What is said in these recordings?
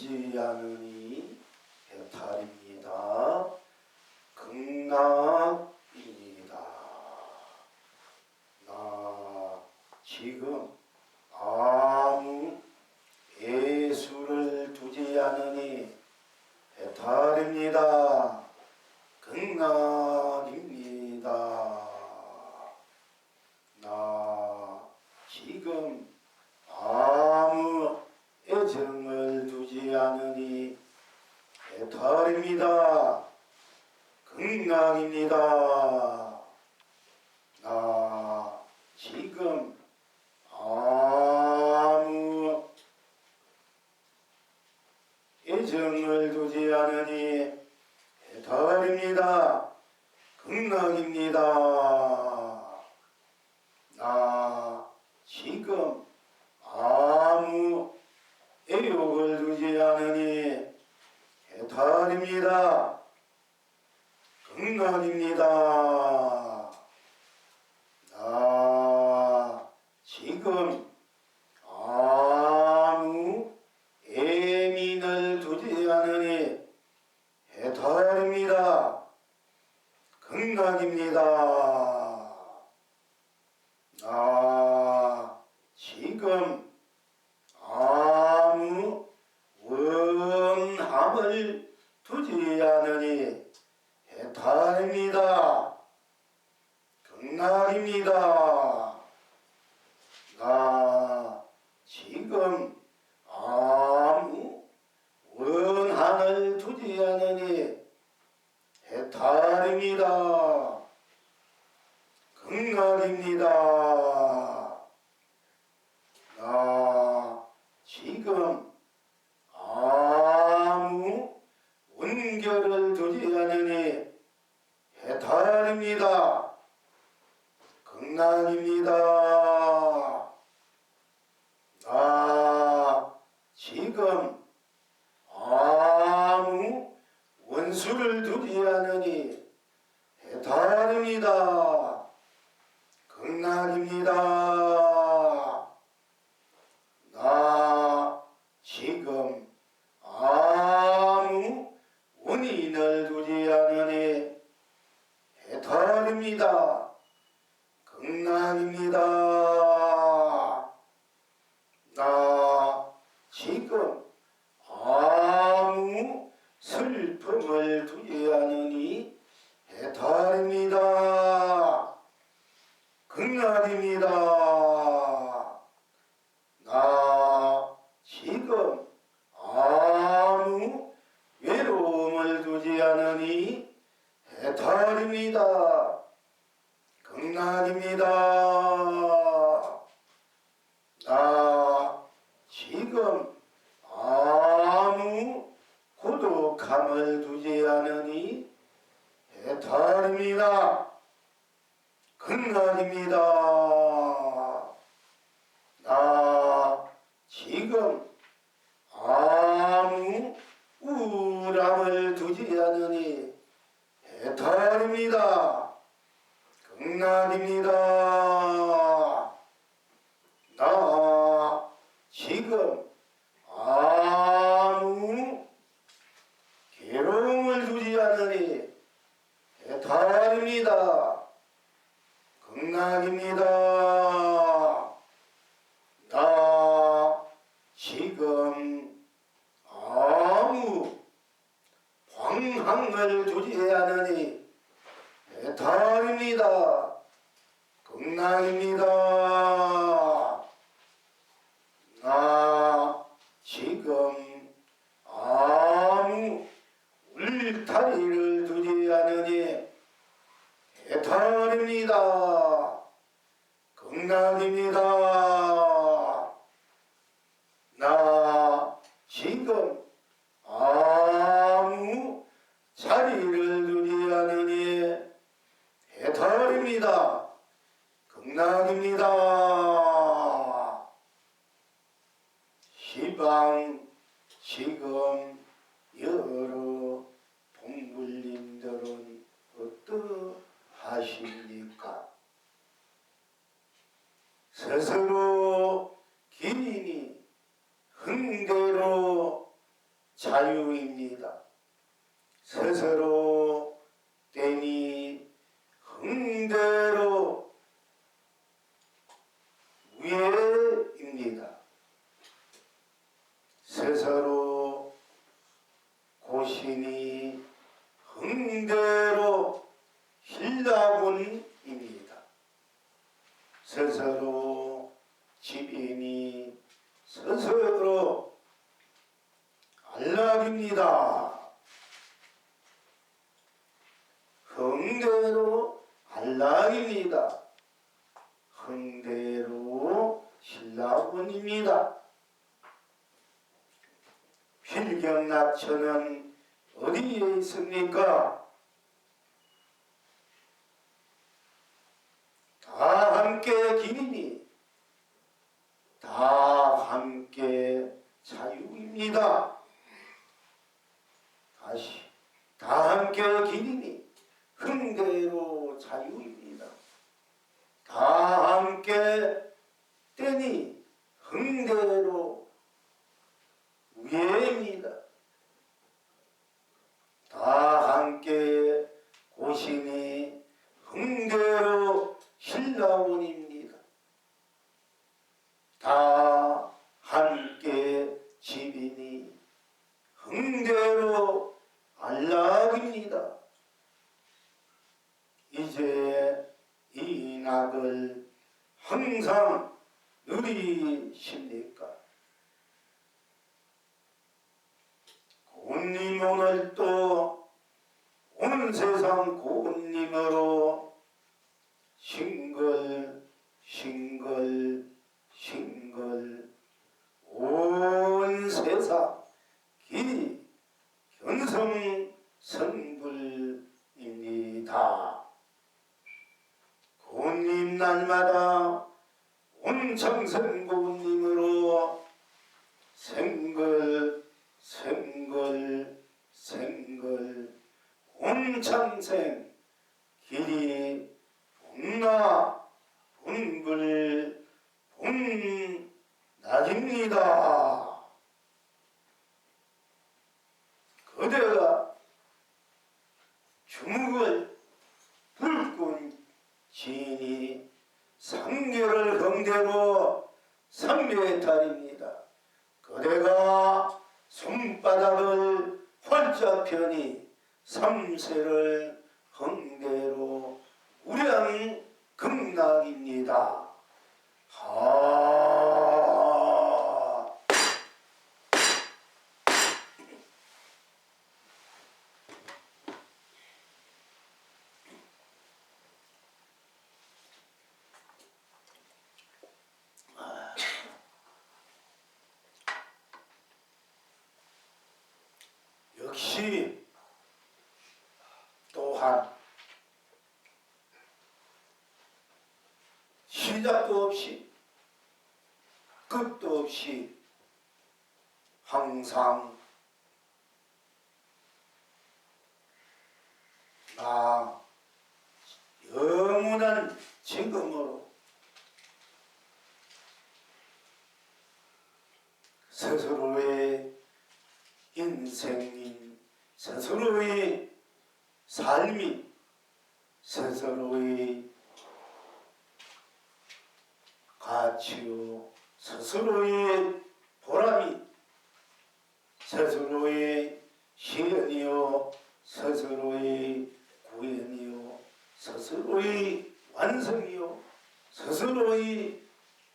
두지 않으니 해탈입니다. 극락입니다. 나 지금 아무 예수를 두지 않으니 해탈입니다. 극락입니다. 나 지금 아무 애정을 두지 않으니 해탈입니다. 극락입니다. 나 지금 아무 애정을 두지 않으니 해탈입니다. 극락입니다. 나 지금 아무 애욕을 두지 않으니 해탈입니다. 극락입니다. 나 지금 아무 애민을 두지 않으니 해탈입니다. 극락입니다. 나 지금 아무 원함을 두지 않으니 해탈입니다. 극락입니다. 나 지금 아무 원한을 두지 않으니 해탈입니다. 극락입니다. 나 지금 아무 원결을 두지 않으니 해탈입니다. 극락입니다. 나 지금 아무 원수를 두지 않으니 해탈입니다. 극락입니다. 나 지금 아무 원인을 두지 않으니 해탈입니다. 극락입니다. 나 지금 아무 슬픔을 두지 않으니 해탈입니다. 극락입니다. 나 지금 아무 외로움을 두지 않으니 해탈입니다. 극락입니다. 나 지금 아무 고독함을 두지 않으니 해탈입니다. 극락입니다. 나 지금 아무 우울함을 두지 않으니 해탈입니다. 극락입니다. 나 지금 아무 괴로움을 두지 않으니 해탈입니다. 극락입니다. 나 지금 아무 방황을 두지 않으니 해탈입니다. 극락입니다. 나 지금 아무 울타리를 두지 않으니 해탈입니다. 극락입니다. 나 지금 아무 자리를 두지 않으니 해탈입니다. 극락입니다. 시방 지금 여러 동물님들은 어떠하십니까? 스스로 기인이 흥대로 자유입니다. 스스로 때니 흥대로 우예입니다. 스스로 고신이 흥대로 신라군입니다. 스스로 집인이 스스로 안락입니다. 흥대로 안락입니다. 흥대로 신라군입니다. 필경납처는 어디에 있습니까? 다 함께 기니니 다 함께 자유입니다. 다시 다 함께 기니니 흥대로 자유입니다. 다 함께 때니 흥대로 우예입니다. 다 함께 고신이 흥대로 신라원입니다. 다 함께 집이니 흥대로 안락입니다. 이제 이 낙을 항상 누리십니까? 고운님 오늘 또 온 세상 고운님으로 싱글 온 세상 기 견성 선불입니다. 고운님 날마다 온 청생 고운님으로 생글 온 창생 길이 복나 분불 복락입니다. 그대가 주묵을 불꾼 지인이 상계를 경대로 삼매의 달입니다. 그대가 손바닥을 활짝 펴니 삼세를 흥대로 우량 극락입니다. 역시 또한 시작도 없이 끝도 없이 항상 나 영원한 지금으로 스스로의 인생인 스스로의 삶이 스스로의 가치요 스스로의 보람이 스스로의 시연이요 스스로의 구현이요 스스로의 완성이요 스스로의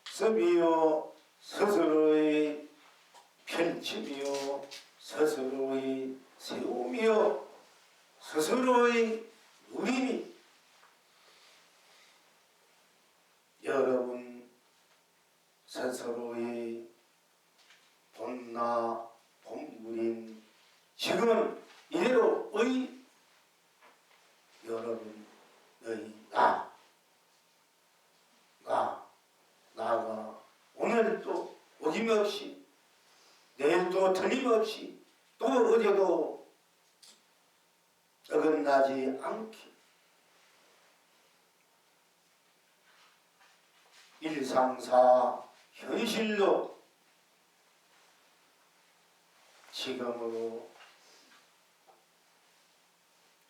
섭이요 스스로의 펼침이요 스스로의 세움이요 스스로의 누림이 여러분 스스로의 본나 본물인 지금 이대로의 여러분의 나가 오늘도 어김없이 내일도 틀림없이 또 어제도 어긋나지 않게 일상사 현실로 지금으로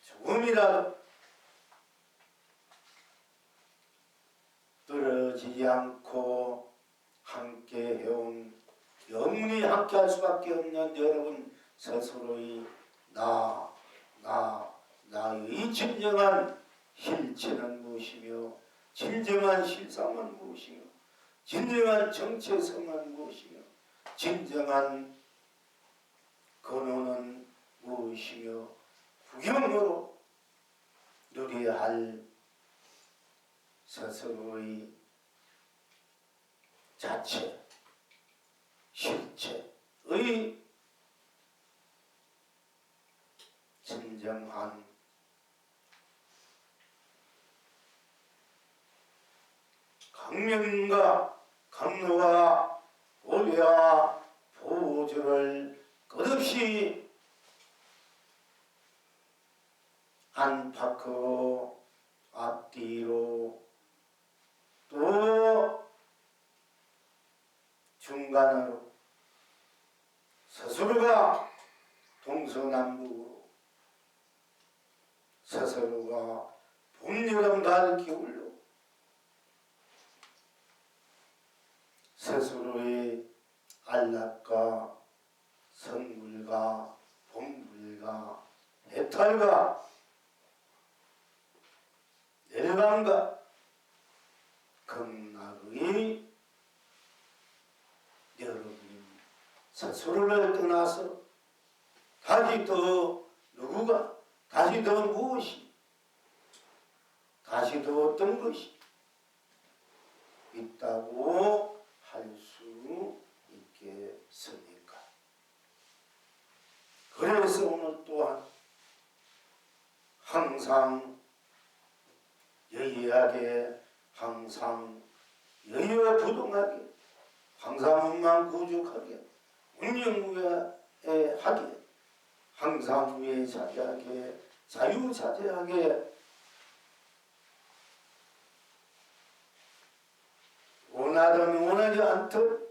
조금이라도 떨어지지 않고 함께 해온 영원히 함께 할 수밖에 없는 여러분 스스로의 나의 진정한 실체는 무엇이며 진정한 실상은 무엇이며 진정한 정체성은 무엇이며 진정한 근원은 무엇이며 구경으로 누려야 할 스스로의 자체, 실체의 진정한 강명과 강로와 고뇌와 보조를 끝없이 안팎으로 앞뒤로 또 중간으로 스스로가 동서남북으로 스스로가 봄, 여름, 가을, 겨울로 스스로의 안락과 성불과 본불과 해탈과 열반과 극락의 여러분이 스스로를 떠나서 다시 더 누구가 다시 더 무엇이 다시 더 어떤 것이 있다고 할 수 있겠습니까? 그래서 오늘 또한 항상 여의하게 항상 여의어부동하게 항상 흥망구죽하게 운영무예하게 항상 무예자재하게 자유자재하게 원하든 원하지 않든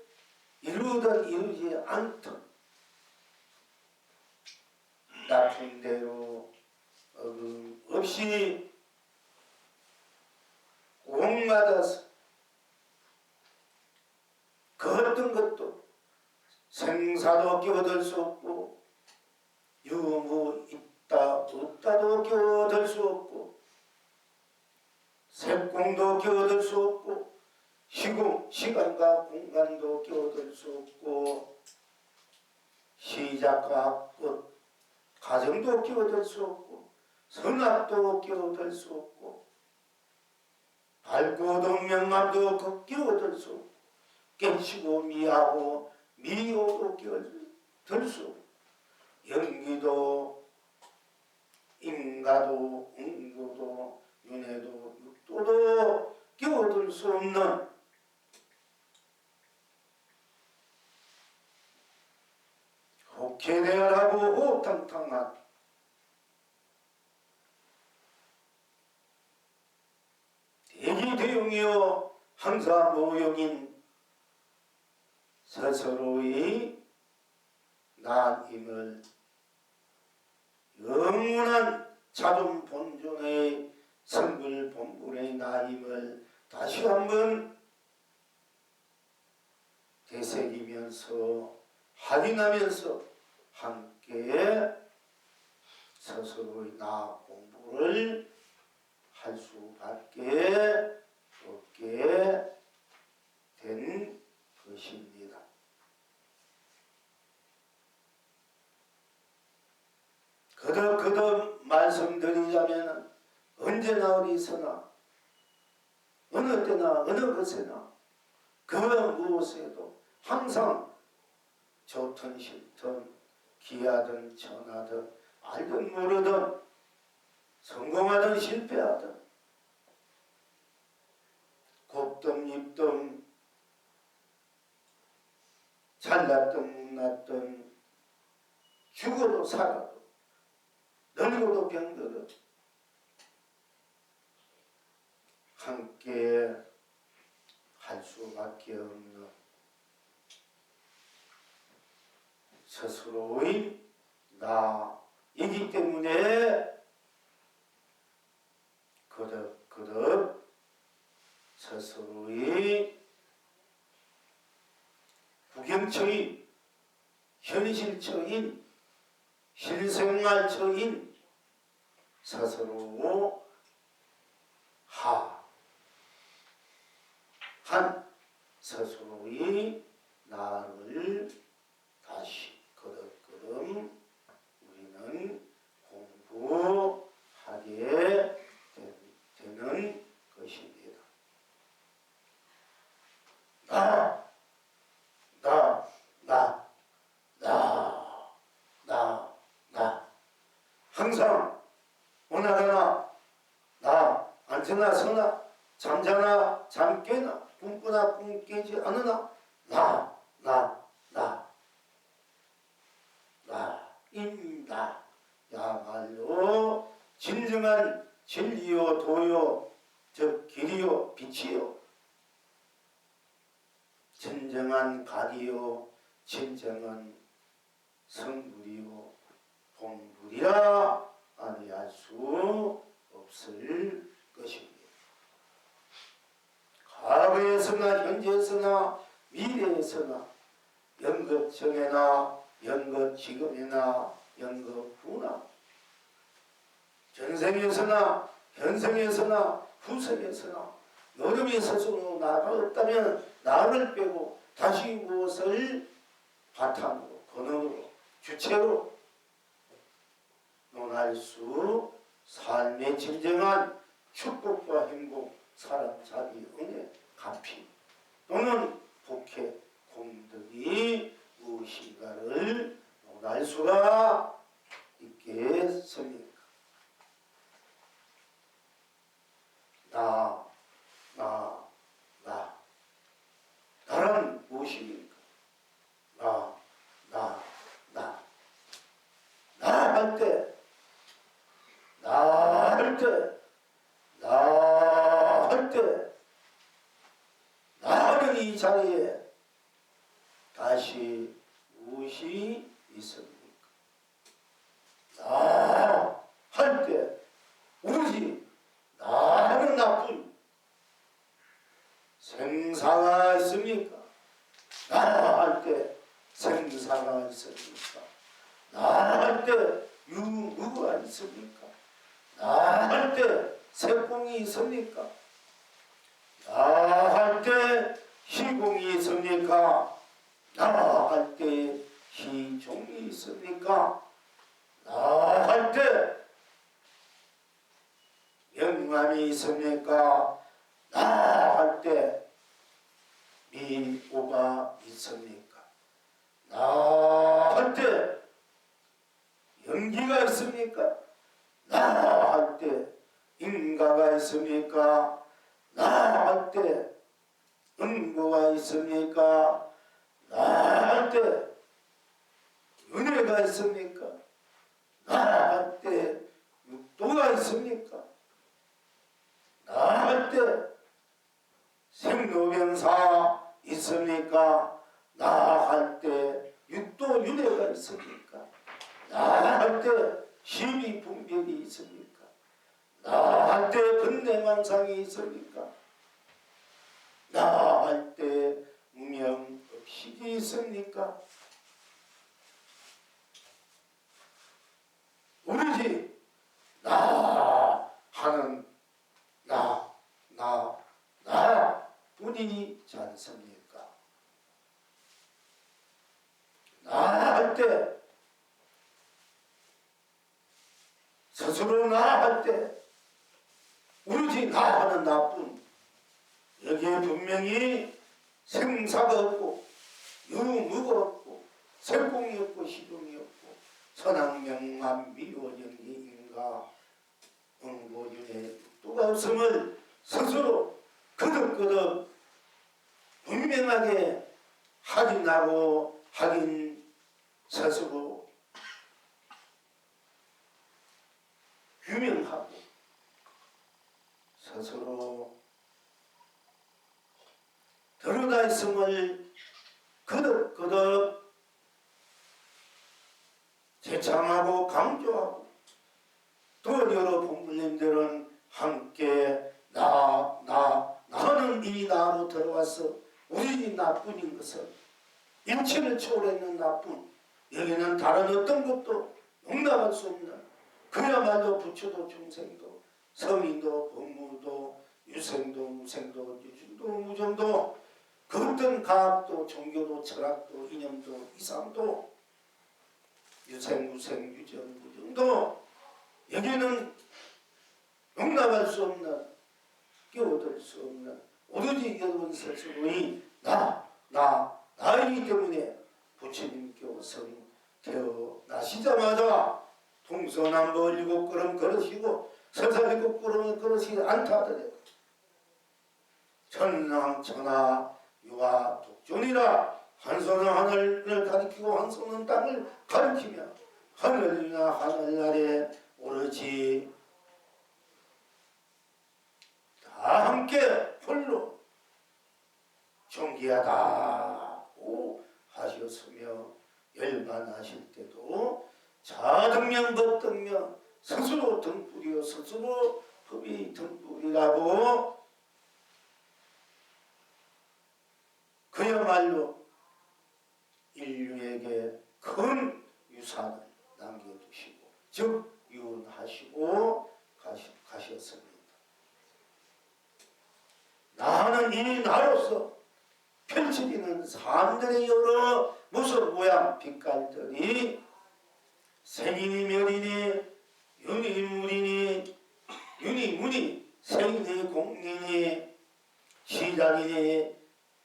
이루든 이루지 않든 나쁜 대로 없이 공받아서 그 어떤 것도 생사도 끼어들 수 없고 유무 있다 없다도 끼어들 수 없고 색공도 끼어들 수 없고 시간과 공간도 끼어들 수 없고 시작과 끝 가정도 끼어들 수 없고 선악도 끼어들 수 없고 밝고도 명암도 끼어들 수 없고 깨치고 미하고 미호도 끼어들 수 없고 연기도 인가도 응고도 윤회도 육도도 끼어들 수 없는 혹해대하고 호탕탕한 대기대용이요 항사모형인 스스로의 나임을 영원한 자존 본존의 성불 본분의 나임을 다시 한번 되새기면서 확인하면서 함께 스스로의 나 공부를 할 수밖에 없게 된 것입니다. 거듭 말씀드리자면 언제나 어디서나 어느 때나 어느 것에나 그 무엇에도 항상 좋든 싫든 기하든 천하든 알든 모르든 성공하든 실패하든 곱든 입든 잘났든 못났든 죽어도 살아도 늙어도 병들어도 함께 할 수밖에 없는 스스로의 나이기 때문에 거듭 스스로의 구경처인 현실처인 실생활처인 스스로 한 스스로의 나를 다시 거듭 우리는 공부하게 되는 것입니다. 항상 오나가나 앉으나 서나 잠자나 잠깨나 꿈꾸나 꿈깨지 않으나 나입니다. 야말로 진정한 진리요 도요 즉 길이요 빛이요 진정한 각이요 진정한 성불이요 본불이라 아니할 수 없을 것입니다. 과거에서나 현재에서나 미래에서나 연극전에나 연극 지금이나 연극 후나 전생에서나 현생에서나 후생에서나 여름이 스스로 나가 없다면 나를 빼고 다시 무엇을 바탕으로 근원으로 주체로 논할 수 삶의 진정한 축복과 행복 사람 자기 은혜 가피 또는 복해 공덕이 무엇인가를 논할 수가 있겠습니까? 나란 무엇입니까? 나는 이 자리에 다시 무엇이 있습니까? 할 때 오로지 나는 나쁜 생사가 있습니까? 할 때 생사가 있습니까? 할 때 유무가 있습니까? 할 때 세공이 있습니까? 할 때 희공이 있습니까? 할 때 희종이 있습니까? 할 때 영감이 있습니까? 할 때 미호가 있습니까? 할 때 연기가 있습니까? 할 때 인가가 있습니까? 할 때 은고가 있습니까? 할 때 은혜가 있습니까? 할 때 육도가 있습니까? 할 때 생로병사 있습니까? 할 때 육도 윤회가 있습니까? 할 때 시비 분별이 있습니까? 할 때 번뇌망상이 있습니까? 할 때 무명의식이 있습니까? 오로지 하는 뿐이지 않습니까? 할 때 스스로 할 때 오로지 하는 나뿐 여기에 분명히 생사가 없고 유무가 없고 세공이 없고 시동이 없고 선악명만 미워정기인가 응고윤회 또가 없음을 스스로 거듭 분명하게 확인하고 스스로 규명하고 스스로 들어가 있음을 거듭 주창하고 강조하고 또 여러 본부님들은 함께 나는 이 나로 들어와서 우리 나뿐인 것을 일체를 초월했는 나뿐 여기는 다른 어떤 것도 용납할 수 없는 그야말로 부처도 중생도 성인도 법무도 유생도 무생도 유중도 무정도 그 어떤 과학도 종교도 철학도 이념도 이상도 유생 무생 유정 무정도 여기는 용납할 수 없는 끼어들 수 없는 오로지 여러분 스스로의 나이기 때문에 부처님께서 태어나시자마자 동서남북 7걸음 걸으시고 서서 7걸음을 걸으시지 않다 하더래요. 천상천하 유아 독존이라 한 손은 하늘을 가리키고 한 손은 땅을 가리키며 하늘이나 하늘나라에 오로지 다 함께 홀로 존귀하다고 하셨으며 열반하실 때도 자등명 법등명 스스로 등불이요 스스로 법이 등불이라고 그야말로 인류에게 큰 유산을 남겨두시고 즉 유언하시고 가셨습니다. 나는 이 나로서 펼쳐지는 사람들의 여러 모습 모양 빛깔들이 생이니 멸이니 윤이 물이니 윤이 무니 생이니 공이니 시작이니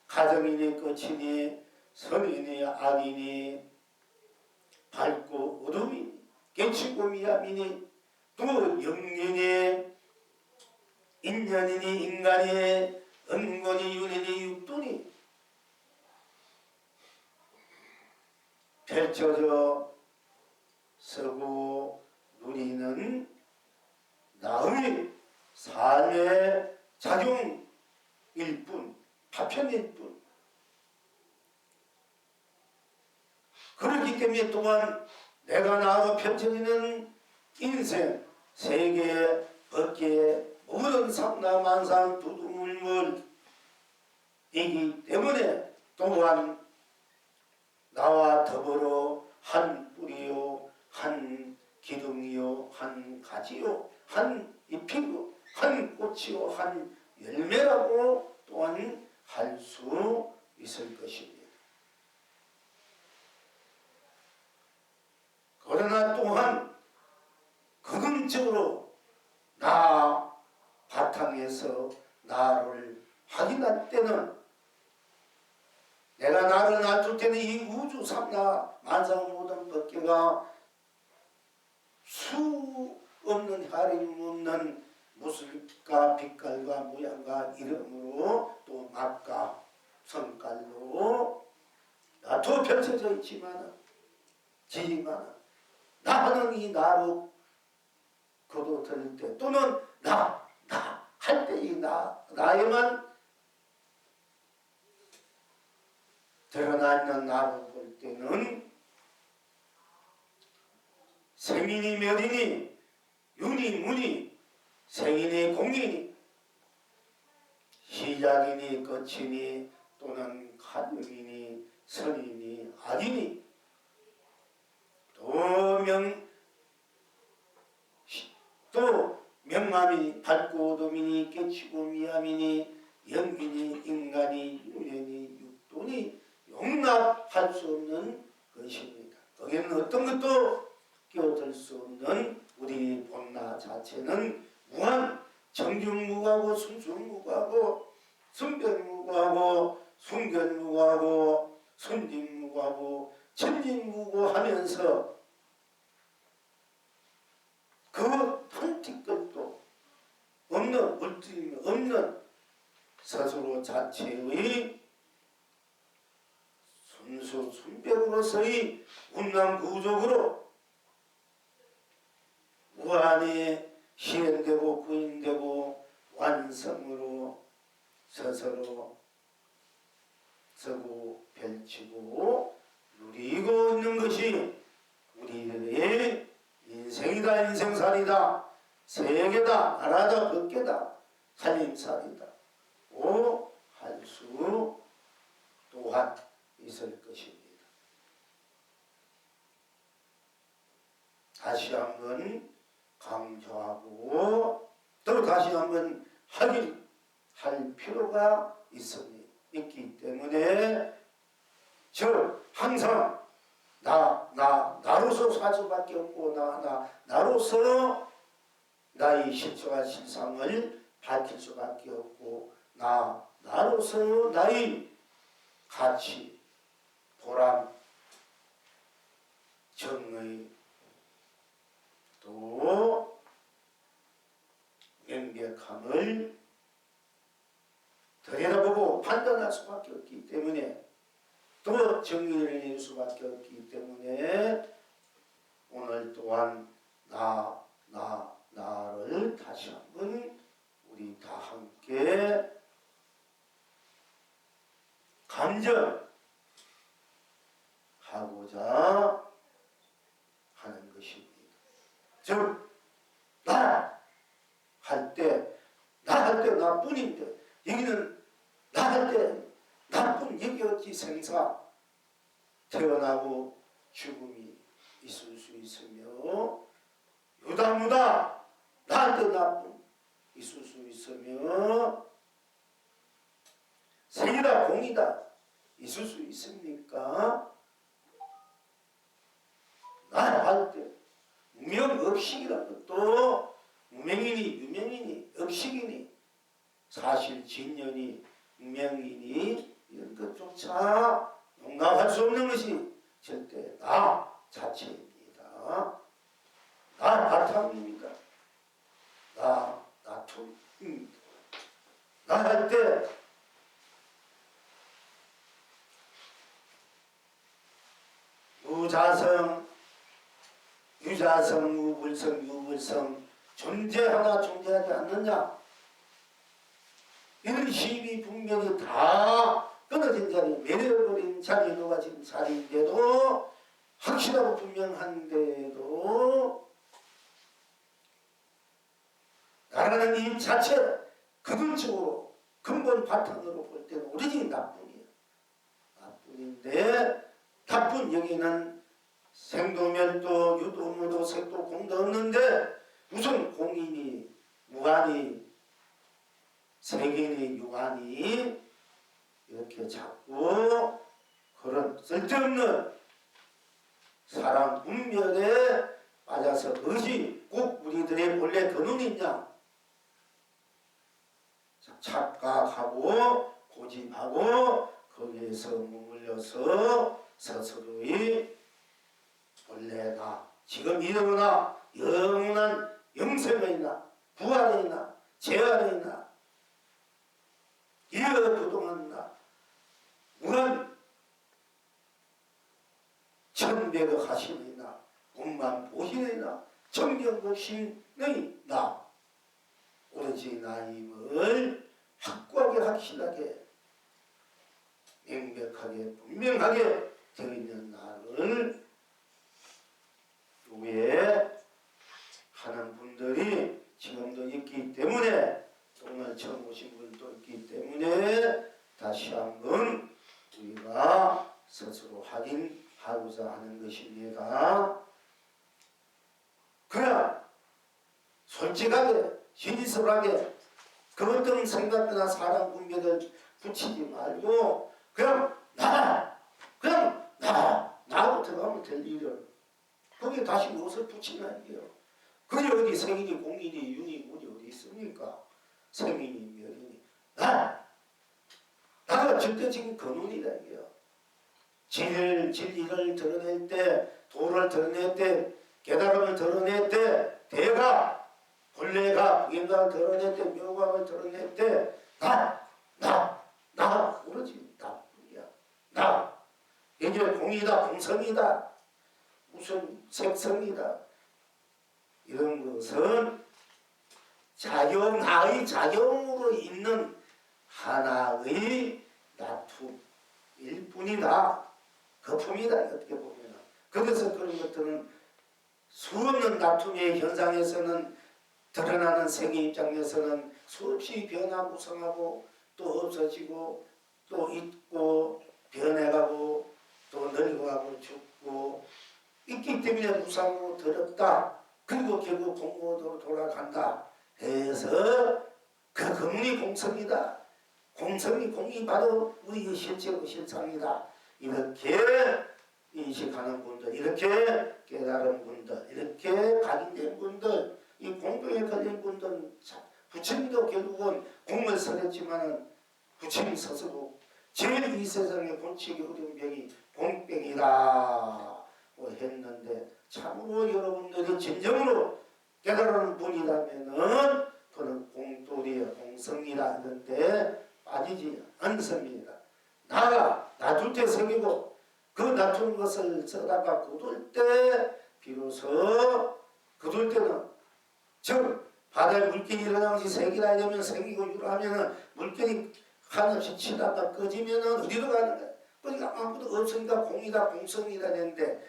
가정이니 끝이니 선이니 악이니 밝고 어둠이니 깨치고 미암이니 또 영년이 인연이니 인간이 은권이 윤회니 육돈이 펼쳐져 서고 누리는 나의 삶의 작용일 뿐 파편일 뿐 그렇기 때문에 또한 내가 나로 펼쳐지는 인생 세계 법계 모든 삼라만상 두두물물이기 때문에 또한 나와 더불어 한 뿌리요 한 기둥이요 한 가지요 한 잎이요 한 꽃이요 한 열매라고 또한 할 수 있을 것입니다. 그러나 또한 근본적으로 나 바탕에서 나를 확인할 때는 내가 나를 놔둘 때는 이 우주 삼라 만상 모든 법계가 수 없는 하림 없는 모습과 빛깔과 모양과 이름으로 또 맛과 성깔로 나도 펼쳐져 있지만 나는 이 나로 거둬들일 때 또는 나 할 때 이 나에만 드러나 있는 나를 볼 때는 생이니 멸이니 윤이 무니 생이니 공이니 시작이니 끝이니 또는 가능이니 선이니 악이니 또 명암이 밝고 어둠이니 깨치고 미암이니 영이니 인간이 유년이 육돈이 용납할 수 없는 것입니다. 거기는 어떤 것도 끼어들 수 없는 우리 본나 자체는 무한 정중무고하고 순수무고하고 순변무고하고 순견무고하고 순진무고하고 천진무고하면서 그 한 티끌도 없는 물들임이 없는 스스로 자체의 순수 순백으로서의 운남구족으로 무한히 실현되고 구현되고 완성으로 스스로 서고 펼치고 누리고 있는 것이 우리들의 생이다, 인생살이다, 세계다, 나라다, 법계다, 살림살이다 오 할 수 또한 있을 것입니다. 다시 한번 강조하고 또 다시 한번 할 필요가 있기 때문에 저 항상 나로서 살 수밖에 없고 나로서 나의 실체와 실상을 밝힐 수밖에 없고 나로서 나의 가치, 보람, 정의 또 명백함을 들여다보고 판단할 수밖에 없기 때문에 또 정의를 낼 수밖에 없기 때문에 오늘 또한 나를 다시 한번 우리 다 함께 감정하고자 하는 것입니다. 즉 나 할 때 나뿐인데 여기는 나 할 때 나뿐 여기 어찌 생사 태어나고 죽음이 있을 수 있으며 유다무다 나 할 때 나뿐 있을 수 있으며 생이다 공이다 있을 수 있습니까? 나 할 때 무명업식이라는 것도 무명이니 유명이니 업식이니 사실 진연이 무명이니 이런 것조차 용납할 수 없는 것이 절대 나 자체입니다. 나 바탕입니다. 나 툴입니다. 나 할 때 무자성 유자성 무불성 유불성 존재하나 존재하지 않느냐 이런 시비 분명히 다 끊어진 자리 매려버린 자리 놓아진 자리인데도 확실하고 분명한데도 나라는 이 자체 근원적으로 근본 바탕으로 볼 때는 오로지 나뿐이에요. 나뿐인데 나쁜 여기는 생도 멸도 유도 무도 색도 공도 없는데 무슨 공이니 무한이 세계니 유한이 이렇게 자꾸 그런 쓸데없는 사람 분별에 빠져서 그것이 꼭 우리들의 본래 근원이냐 착각하고 고집하고 거기에서 머물러서 스스로의 본래 나 지금 일어나 영원한 영생에 있나 부활에 있나 재활에 있나 이어 그동안 나 무한 천백의 하심에 있나 엄만 보신에 있나 정경보신의 나 오로지 나임을 확고하게 확실하게 명백하게 분명하게 되어 있는 나를 위에 하는 분들이 지금도 있기 때문에 오늘 처음 오신 분도 있기 때문에 다시 한번 우리가 스스로 확인하고자 하는 것입니다. 그냥 솔직하게 진실하게 그 어떤 생각이나 사람 분별을 붙이지 말고 그냥 나로 들어가면 될 일을 거기에 다시 무엇을 붙이냐 이게요. 그게 어디 생이니 공이니 윤이 문이 어디 있습니까? 생이니 멸이니 나가 절대적인 근원이다 이게요. 진리를 드러낼 때 도를 드러낼 때 깨달음을 드러낼 때 대가 본래가 인간을 드러낼 때 묘감을 드러낼 때 나 오로지 나뿐이야. 나 이게 공이다 공성이다 무슨 색성이다 이런 것은 나의 작용으로 있는 하나의 나툼일 뿐이다. 거품이다 어떻게 보면. 그래서 그런 것들은 수없는 다툼의 현상에서는 드러나는 세계 입장에서는 수없이 변화무성하고 또 없어지고 또 있고 변해가고 또 늙어가고 죽고 있기 때문에 무상하고 더럽다. 그리고 결국 공고로 돌아간다 해서 그 근원이 공성이다. 공이 바로 우리의 실체고 실상이다. 이렇게 인식하는 분들, 이렇게 깨달은 분들, 이렇게 각인된 분들, 이 공병에 걸린 분들은 부처님도 결국은 공을 설했지만은 부처님 스스로 제일 이 세상에 본치기 어려운 병이 공병이라고 했는데 참으로 여러분들이 진정으로 깨달은 분이라면은 그는 공돌이야 공성이라 하는데 빠지지 않습니다. 나가 놔둘 때 생기고 그 놔둔 것을 써다가 거둘 때 비로소 거둘 때는 즉 바다에 물결이 일어나면서 색이라 하려면 생기고 유라하면은 물결이 한없이 치다가 꺼지면은 어디로 가는 거야? 그러니까 아무도 없으니까 공이다 공성이다 했는데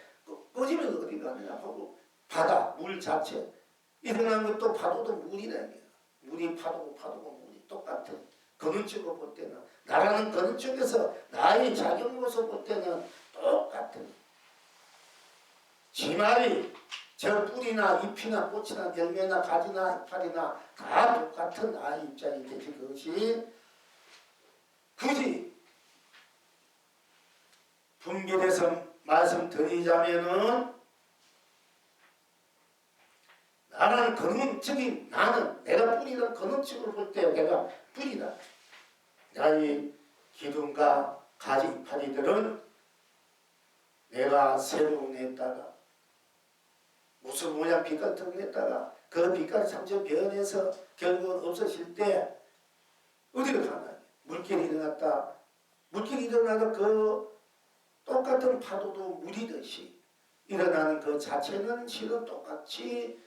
꺼지면 어디 가느냐 하고 바다 물 자체 일어난 것도 파도도 물이다. 물이 파도고 물이 똑같은 그런 쪽으로 볼 때는 나라는 그런 쪽에서 나의 작용 모습 볼 때는 똑같은 지말이 저 뿌리나 잎이나 꽃이나 열매나 가지나 이파리나 다 똑같은 나의 입장이 되지 그것이 굳이 분별해서 말씀드리자면은 나는 근원적인 나는 내가 뿌리는 근원적으로 볼 때 내가 뿌리다. 나의 기둥과 가지 이파리들은 내가 새로 냈다가 무슨 모양 빛깔 냈다가 그 빛깔이 점점 변해서 결국은 없어질 때 어디로 가나? 물결이 일어났다. 물결이 일어나도 그 똑같은 파도도 물이듯이 일어나는 그 자체는 실은 똑같이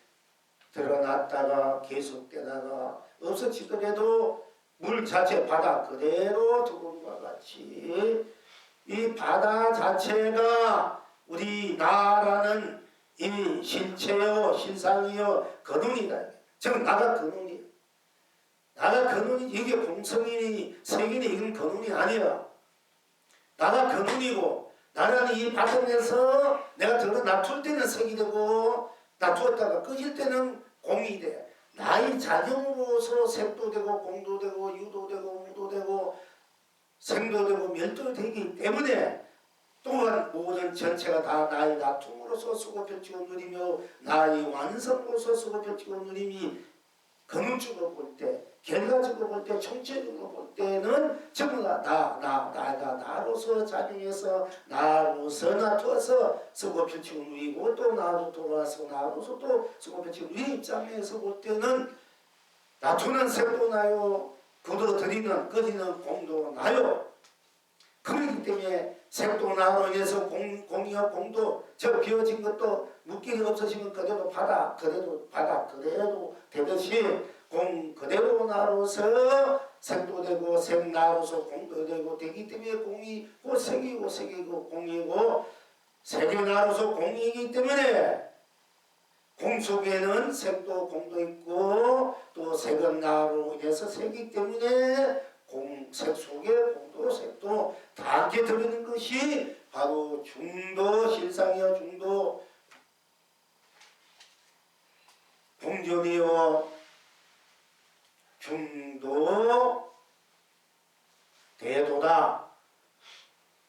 드러났다가 계속되다가 없어지더라도 물 자체 바다 그대로 들어온 것과 같이 이 바다 자체가 우리 나라는 이 실체요 실상이요 근원이다. 즉 나가 근원이야. 나가 근원이 이게 공성이니 색이니 이건 근원이 아니야. 나가 근원이고 나라는 이 바닥에서 내가 들어 놔둘 때는 색이 되고 놔두었다가 꺼질 때는 공이 돼. 나의 작용으로서 색도 되고 공도 되고 유도 되고 무도 되고 생도 되고 멸도 되기 때문에 또한 모든 전체가 다 나의 다툼으로서 쓰고 펼치고 누리며 나의 완성으로서 쓰고 펼치고 누림이 근원적으로 볼 때, 결과적으로 볼 때, 총체적으로 볼 때는 전부 다 나가 나로서 작용해서 나로서 놔두어서 쓰고 펼치고 누리고 또 나로 돌아와서 나로서 또 쓰고 펼치고 누리 입장에서 볼 때는 놔두는 색도 나요. 굳어들이는 꺼지는 공도 나요. 그렇기 때문에 색도 나로 인해서 공이와 공도 저 비워진 것도 물길이 없어지면 그대로 바다 그대로 되듯이 공 그대로 나로서 색도 되고 색 나로서 공도 되고 되기 때문에 공이고 색이고 공이고 색이 나로서 공이기 때문에 공 속에는 색도 공도 있고 또 색은 나로 인해서 색이기 때문에 색 속에 공도 색도 다 함께 들어있는 것이 바로 중도 실상이요 중도 공존이요 중도 대도다.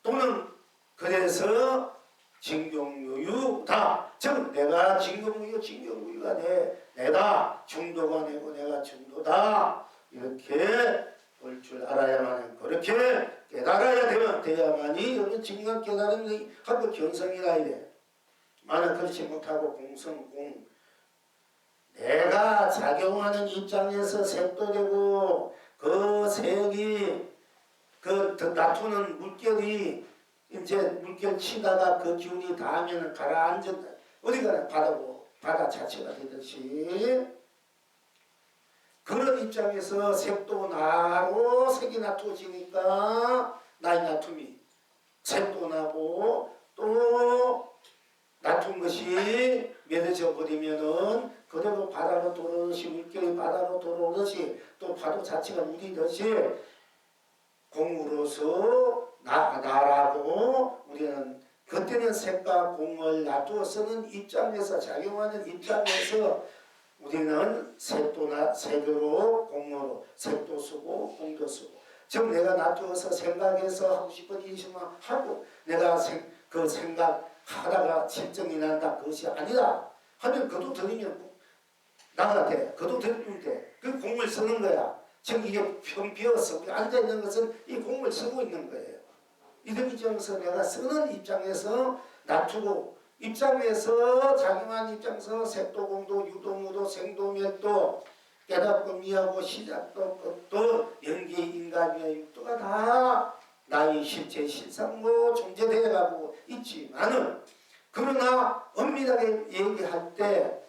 또는 그래서 진경무유다. 즉 내가 진경무유가 내다. 중도가 내고 내가 중도다. 이렇게 볼 줄 알아야만 해. 그렇게 깨달아야 돼야만이 여기 진경 깨달은 하고 경성이라 이래. 만약 그렇지 못하고 공성 내가 작용하는 입장에서 색도 되고 그 색이 그 놔두는 물결이 이제 물결 치다가 그 기운이 닿으면 가라앉았다. 어디가 바다 자체가 되듯이 그런 입장에서 색도 나로 색이 놔두어지니까 나의 놔툼이 색도 나고 또 놔둔 것이 맺어져 버리면은 그대로 바다로 돌아오듯이 물결이 바다로 돌아오듯이 또 파도 자체가 물이듯이 공으로서 나라고 우리는 그때는 색과 공을 놔두어서는 입장에서 작용하는 입장에서 우리는 색으로 공으로 색도 쓰고 공도 쓰고 즉 내가 놔두어서 생각해서 하고 싶은 일이지만 하고 내가 그 생각하다가 실정이 난다 그것이 아니라 하면 그도 들이면 나가 돼 그도 들이면 돼그 공을 쓰는 거야. 지금 이게 평 비어서 우리 앉아있는 것은 이 공을 쓰고 있는 거예요. 이런 입장에서 내가 쓰는 입장에서 놔두고 입장에서 작용한 입장에서 색도 공도 유도 무도 생도 멸도 깨닫고 미하고 시작도 끝도 연기 인간의 육도가 다 나의 실체 실상으로 존재되어 가고 있지만은 그러나 엄밀하게 얘기할 때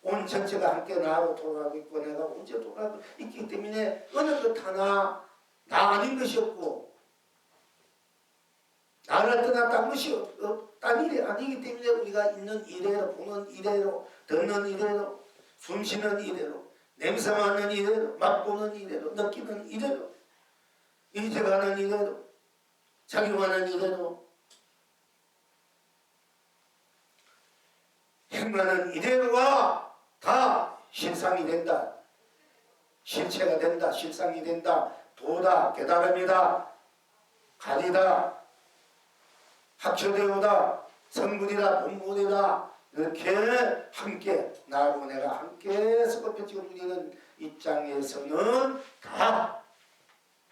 온 전체가 함께 나하고 돌아가고 있고 내가 언제 돌아가고 있기 때문에 어느 것 하나 나 아닌 것이 없고 나를 떠나 딴 것이 딴 일이 아니기 때문에 우리가 있는 이래로 보는 이래로 듣는 이래로 숨쉬는 이래로 냄새 맡는 이래로 맛보는 이래로 느끼는 이래로 인식하는 이래로 작용하는 이래로 행하는 이래로가 다 실상이 된다. 실체가 된다. 실상이 된다. 도다. 깨달음이다. 가리다. 합쳐되오다. 성분이다. 본분이다. 이렇게 함께 나하고 내가 함께 섞어펴지고 누리는 입장에서는 다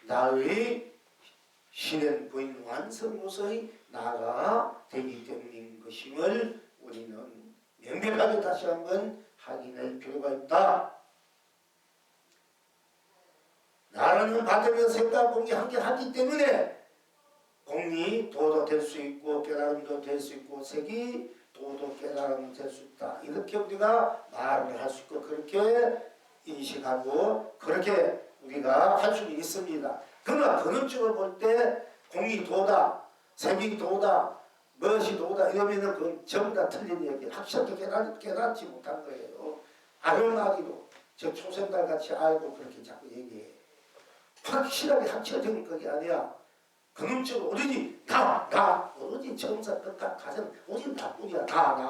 나의 실현부인 완성으로서의 나가 되기 때문인 것임을 우리는 명백하게 다시 한번 확인할 필요가 있다. 나라는 받으면 색과 공이 함께 하기 때문에 공이 도도 될 수 있고 깨달음도 될 수 있고 색이 도도 깨달음도 될 수 있다. 이렇게 우리가 말을 할 수 있고 그렇게 인식하고 그렇게 우리가 할 수는 있습니다. 그러나 근원적으로 볼 때 공이 도다, 색이 도다, 무엇이 도다 이러면은 그건 전부 다 틀린 얘기. 확실하게 깨닫지 못한 거예요. 아름아리로 저 초생달 같이 알고 그렇게 자꾸 얘기해. 확실하게 합쳐진 그게 아니야. 근원적으로 오로지 나 오로지 처음부터 끝까지 가장 오로지 나뿐이야. 나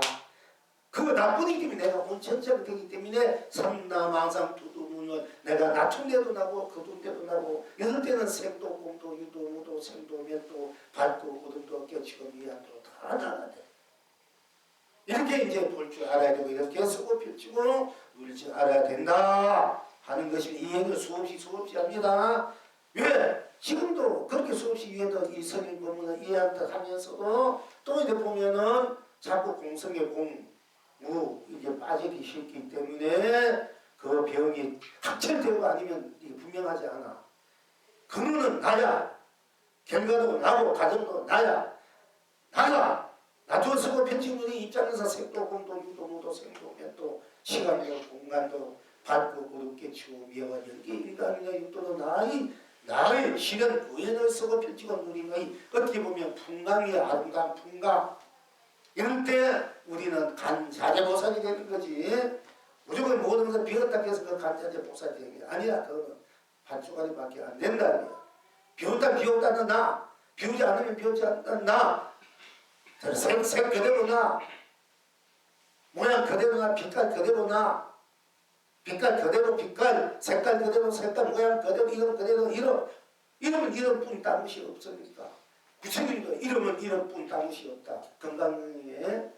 그거 나뿐이기 때문에 내가 온 전체가 되기 때문에 삼나망상 두두문을 내가 낮춘데도 나고 거둔데도 나고 이럴 때는 색도 공도 유도 무도 생도 멸도 밝고 어둠도 깨치고 미안도 다 나가야 돼. 이렇게 이제 볼 줄 알아야 되고 이렇게 쓰고 펼치고 누릴 줄 알아야 된다 하는 것이 이 얘기를 수없이 합니다. 왜? 지금도 그렇게 수없이 위에도 이 성인 본문을 이해한다 하면서도 또 이제 보면은 자꾸 공성의 공무 이제 빠지기 쉽기 때문에 그 병이 확철되고 아니면 이게 분명하지 않아. 근원은 나야. 결과도 나고 과정도 나야. 나도 쓰고 편집문의 입장에서 색도 공도 유도 무도 생도 멸도 시간도 공간도 밝고 어둡게 치고 미화와 연기 인간이나 육도도 나의 실현 구현을 쓰고 펼치고 누리는 어떻게 보면 풍광이야. 아름다운 풍광. 이럴 때 우리는 간자재보살이 되는 거지. 무조건 모든 것을 비웠다 해서 그 간자재보살이 되는 게 아니야. 그거는 반쪽짜리밖에 안 된다는 거야. 비웠다는 나, 비우지 않으면 비우지 않는 나, 색 그대로 나, 모양 그대로 나, 빛깔 그대로 나, 빛깔 그대로 빛깔, 색깔 그대로 색깔, 모양 그대로, 이름 그대로 이름은 이름뿐 다른 것이 없으니까. 부처님도 이름은 이름뿐 다른 것이 없다. 건강에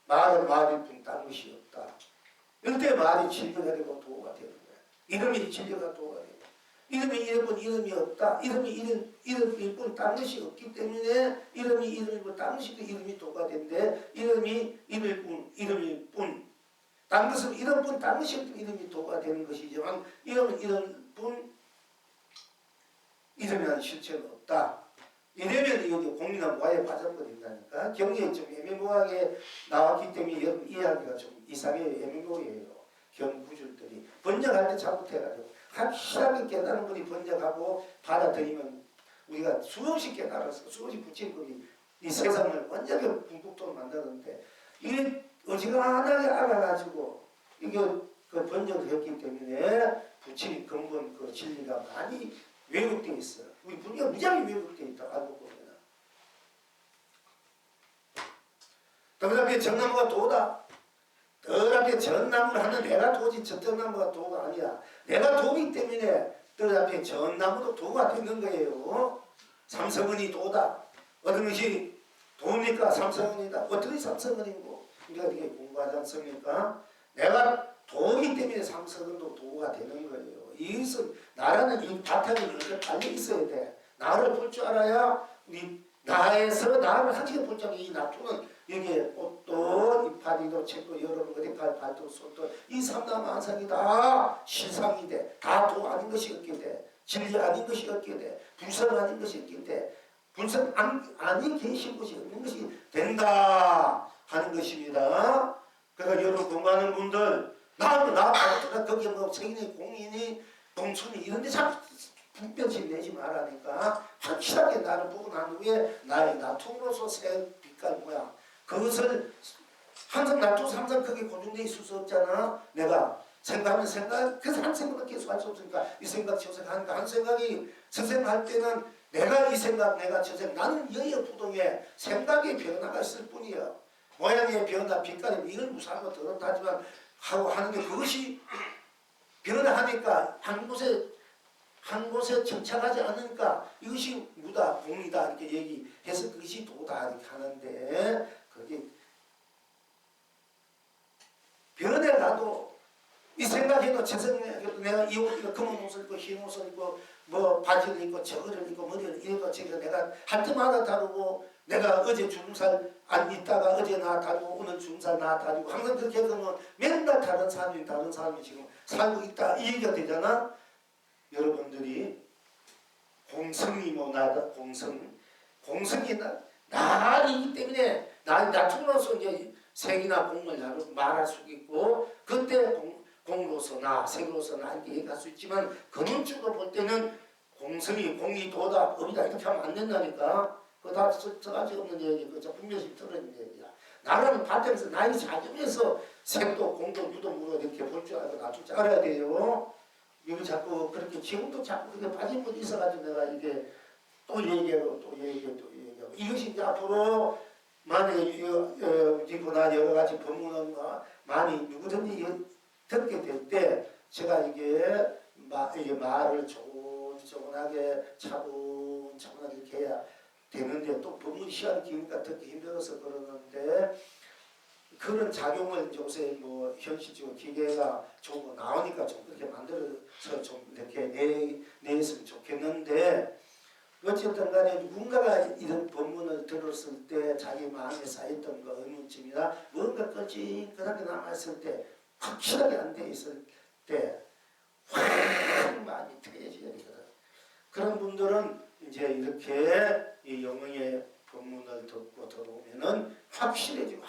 말은 말일 뿐 다른 것이 없다. 이럴 때 말이 진리가 되고 도가 되는 거야. 이름이 진리가 도가 되고 이름이 이름뿐 이름이 없다. 이름이 이름일 뿐 다른 것이 없기 때문에 이름이 이름일 뿐 다른 것이 이름이 도가 된대. 이름이 이름일 뿐 다른 것은 이름뿐 다른 것이 없기 이름이 도가 되는 것이지만 이름은 이름뿐 이름이라는 실체는 없다. 이러면 이게 공리나 무아에 빠져버린다니까. 경계에 좀 애매모호하게 나왔기 때문에 여러분 이해하기가 좀 이상해요. 애매모호해요. 경구줄들이 번역할 때 잘못해가지고 확실하게 깨달은 분이 번역하고 받아들이면 우리가 수없이 깨달아서 수없이 부처님이 이 세상을 완전히 궁극도로 만드는데 이게 어지간하게 알아가지고 이게 그 번역을 했기 때문에 부처님 근본 그 진리가 많이 왜곡되어 있어요. 우리 분야가 무지하게 왜곡되어 있다 알고 보면. 그 다음에 전나무가 도다. 그 앞에 전나무를 하는 내가 도지 전나무가 도가 아니야. 내가 도기 때문에 그 앞에 전나무도 도가 되는 거예요. 삼성은이 도다. 어떤 것이 도입니까? 삼성은이다. 어떻게 삼성은이고 우리가 되게 공부하지 않습니까? 내가 도이기 때문에 삼성은도 도가 되는 거예요. 이것은 나라는 이 바탕이 이렇게 달려 있어야 돼. 나를 볼 줄 알아야 우리 나에서 나를 한시에 볼 줄 알아야 이 나토는 여기에 옷도 이파리도 책도 여러분 어디까지 발도 손도 이 삼라만상이 다 실상이 돼. 다 도 아닌 것이 없게 돼. 진리 아닌 것이 없게 돼. 불성 아닌 것이 없게 돼. 불성 아닌 계신 것이 없는 것이 된다 하는 것입니다. 그러니까 여러분 공부하는 분들 나 거기 뭐 성인이 공인이 동순이 이런데 자꾸 분별심 내지 말라니까 확실하게 나를 보고 난 후에 나의 나통으로서 새 빛깔 모양 그것을 항상 나토 항상 크게 고정되어 있을 수 없잖아. 내가 생각하면 생각 그래서 한 생각을 계속 할 수 없으니까 이 생각 저 생각하니까 한 생각이 저 생각할 때는 내가 이 생각 내가 저 생각 나는 여여부동에 생각의 변화가 있을 뿐이야. 모양의 변화 빛깔이 이걸 무사하고 더럽다지만 하고 하는데 그것이 변화하니까 한 곳에 정착하지 않으니까 이것이 무다 공이다 이렇게 얘기해서 그것이 도다 이렇게 하는데 그게 변해가도 이 생각해도 재생해도 내가 이 옷 입고 검은 옷을 입고 흰 옷을 입고 뭐 바지를 입고 저거를 입고 머리를 이래도 저거 내가 할 때마다 다르고 내가 어제 주름살 안 있다가 어제 나 다르고 오늘 주름살 나 다르고 항상 그렇게 하면 맨날 다른 사람이 지금 살고 있다 이 얘기가 되잖아. 여러분들이 공성이 뭐 나다 공성이 나이기 때문에 나중으로서 이제 색이나 공을 말할 수 있고 그때 공으로서 나 색으로서 나 이렇게 얘기할 수 있지만 근원적으로 볼 때는 공성이 공이 도다 법이다 이렇게 하면 안 된다니까. 그거 다 저가지 없는 얘기 그저 분별심 떨어진 얘기야. 나라는 바탕에서 나이 작으면서 색도 공도 무도 무로 이렇게 볼 줄 알고 놔줄 줄 알아야 돼요. 여기 자꾸 그렇게 지금도 자꾸 그렇게 빠진 분이 있어가지고 내가 이게 또 얘기하고 이것이 이제 앞으로 만약에 나 여러 가지 법문은 많이 누구든지 듣게 될 때 제가 이게 말을 조곤조곤하게 차분차분하게 이렇게 해야 되는데 또 법문 시간이 기니까 듣기 힘들어서 그러는데 그런 작용을 요새 뭐 현실적으로 기계가 좋은 거 나오니까 좀 그렇게 만들어서 좀 이렇게 내었으면 좋겠는데 어쨌든 간에 누군가가 이런 법문을 들었을 때 자기 마음에 쌓였던 거 의문점이나 뭔가 끄직끄하게 남았을 때 확실하게 안 돼 있을 때 확 많이 트여져야 되거든. 그런 분들은 이제 이렇게 이 영영의 법문을 듣고 들어오면은 확실해지고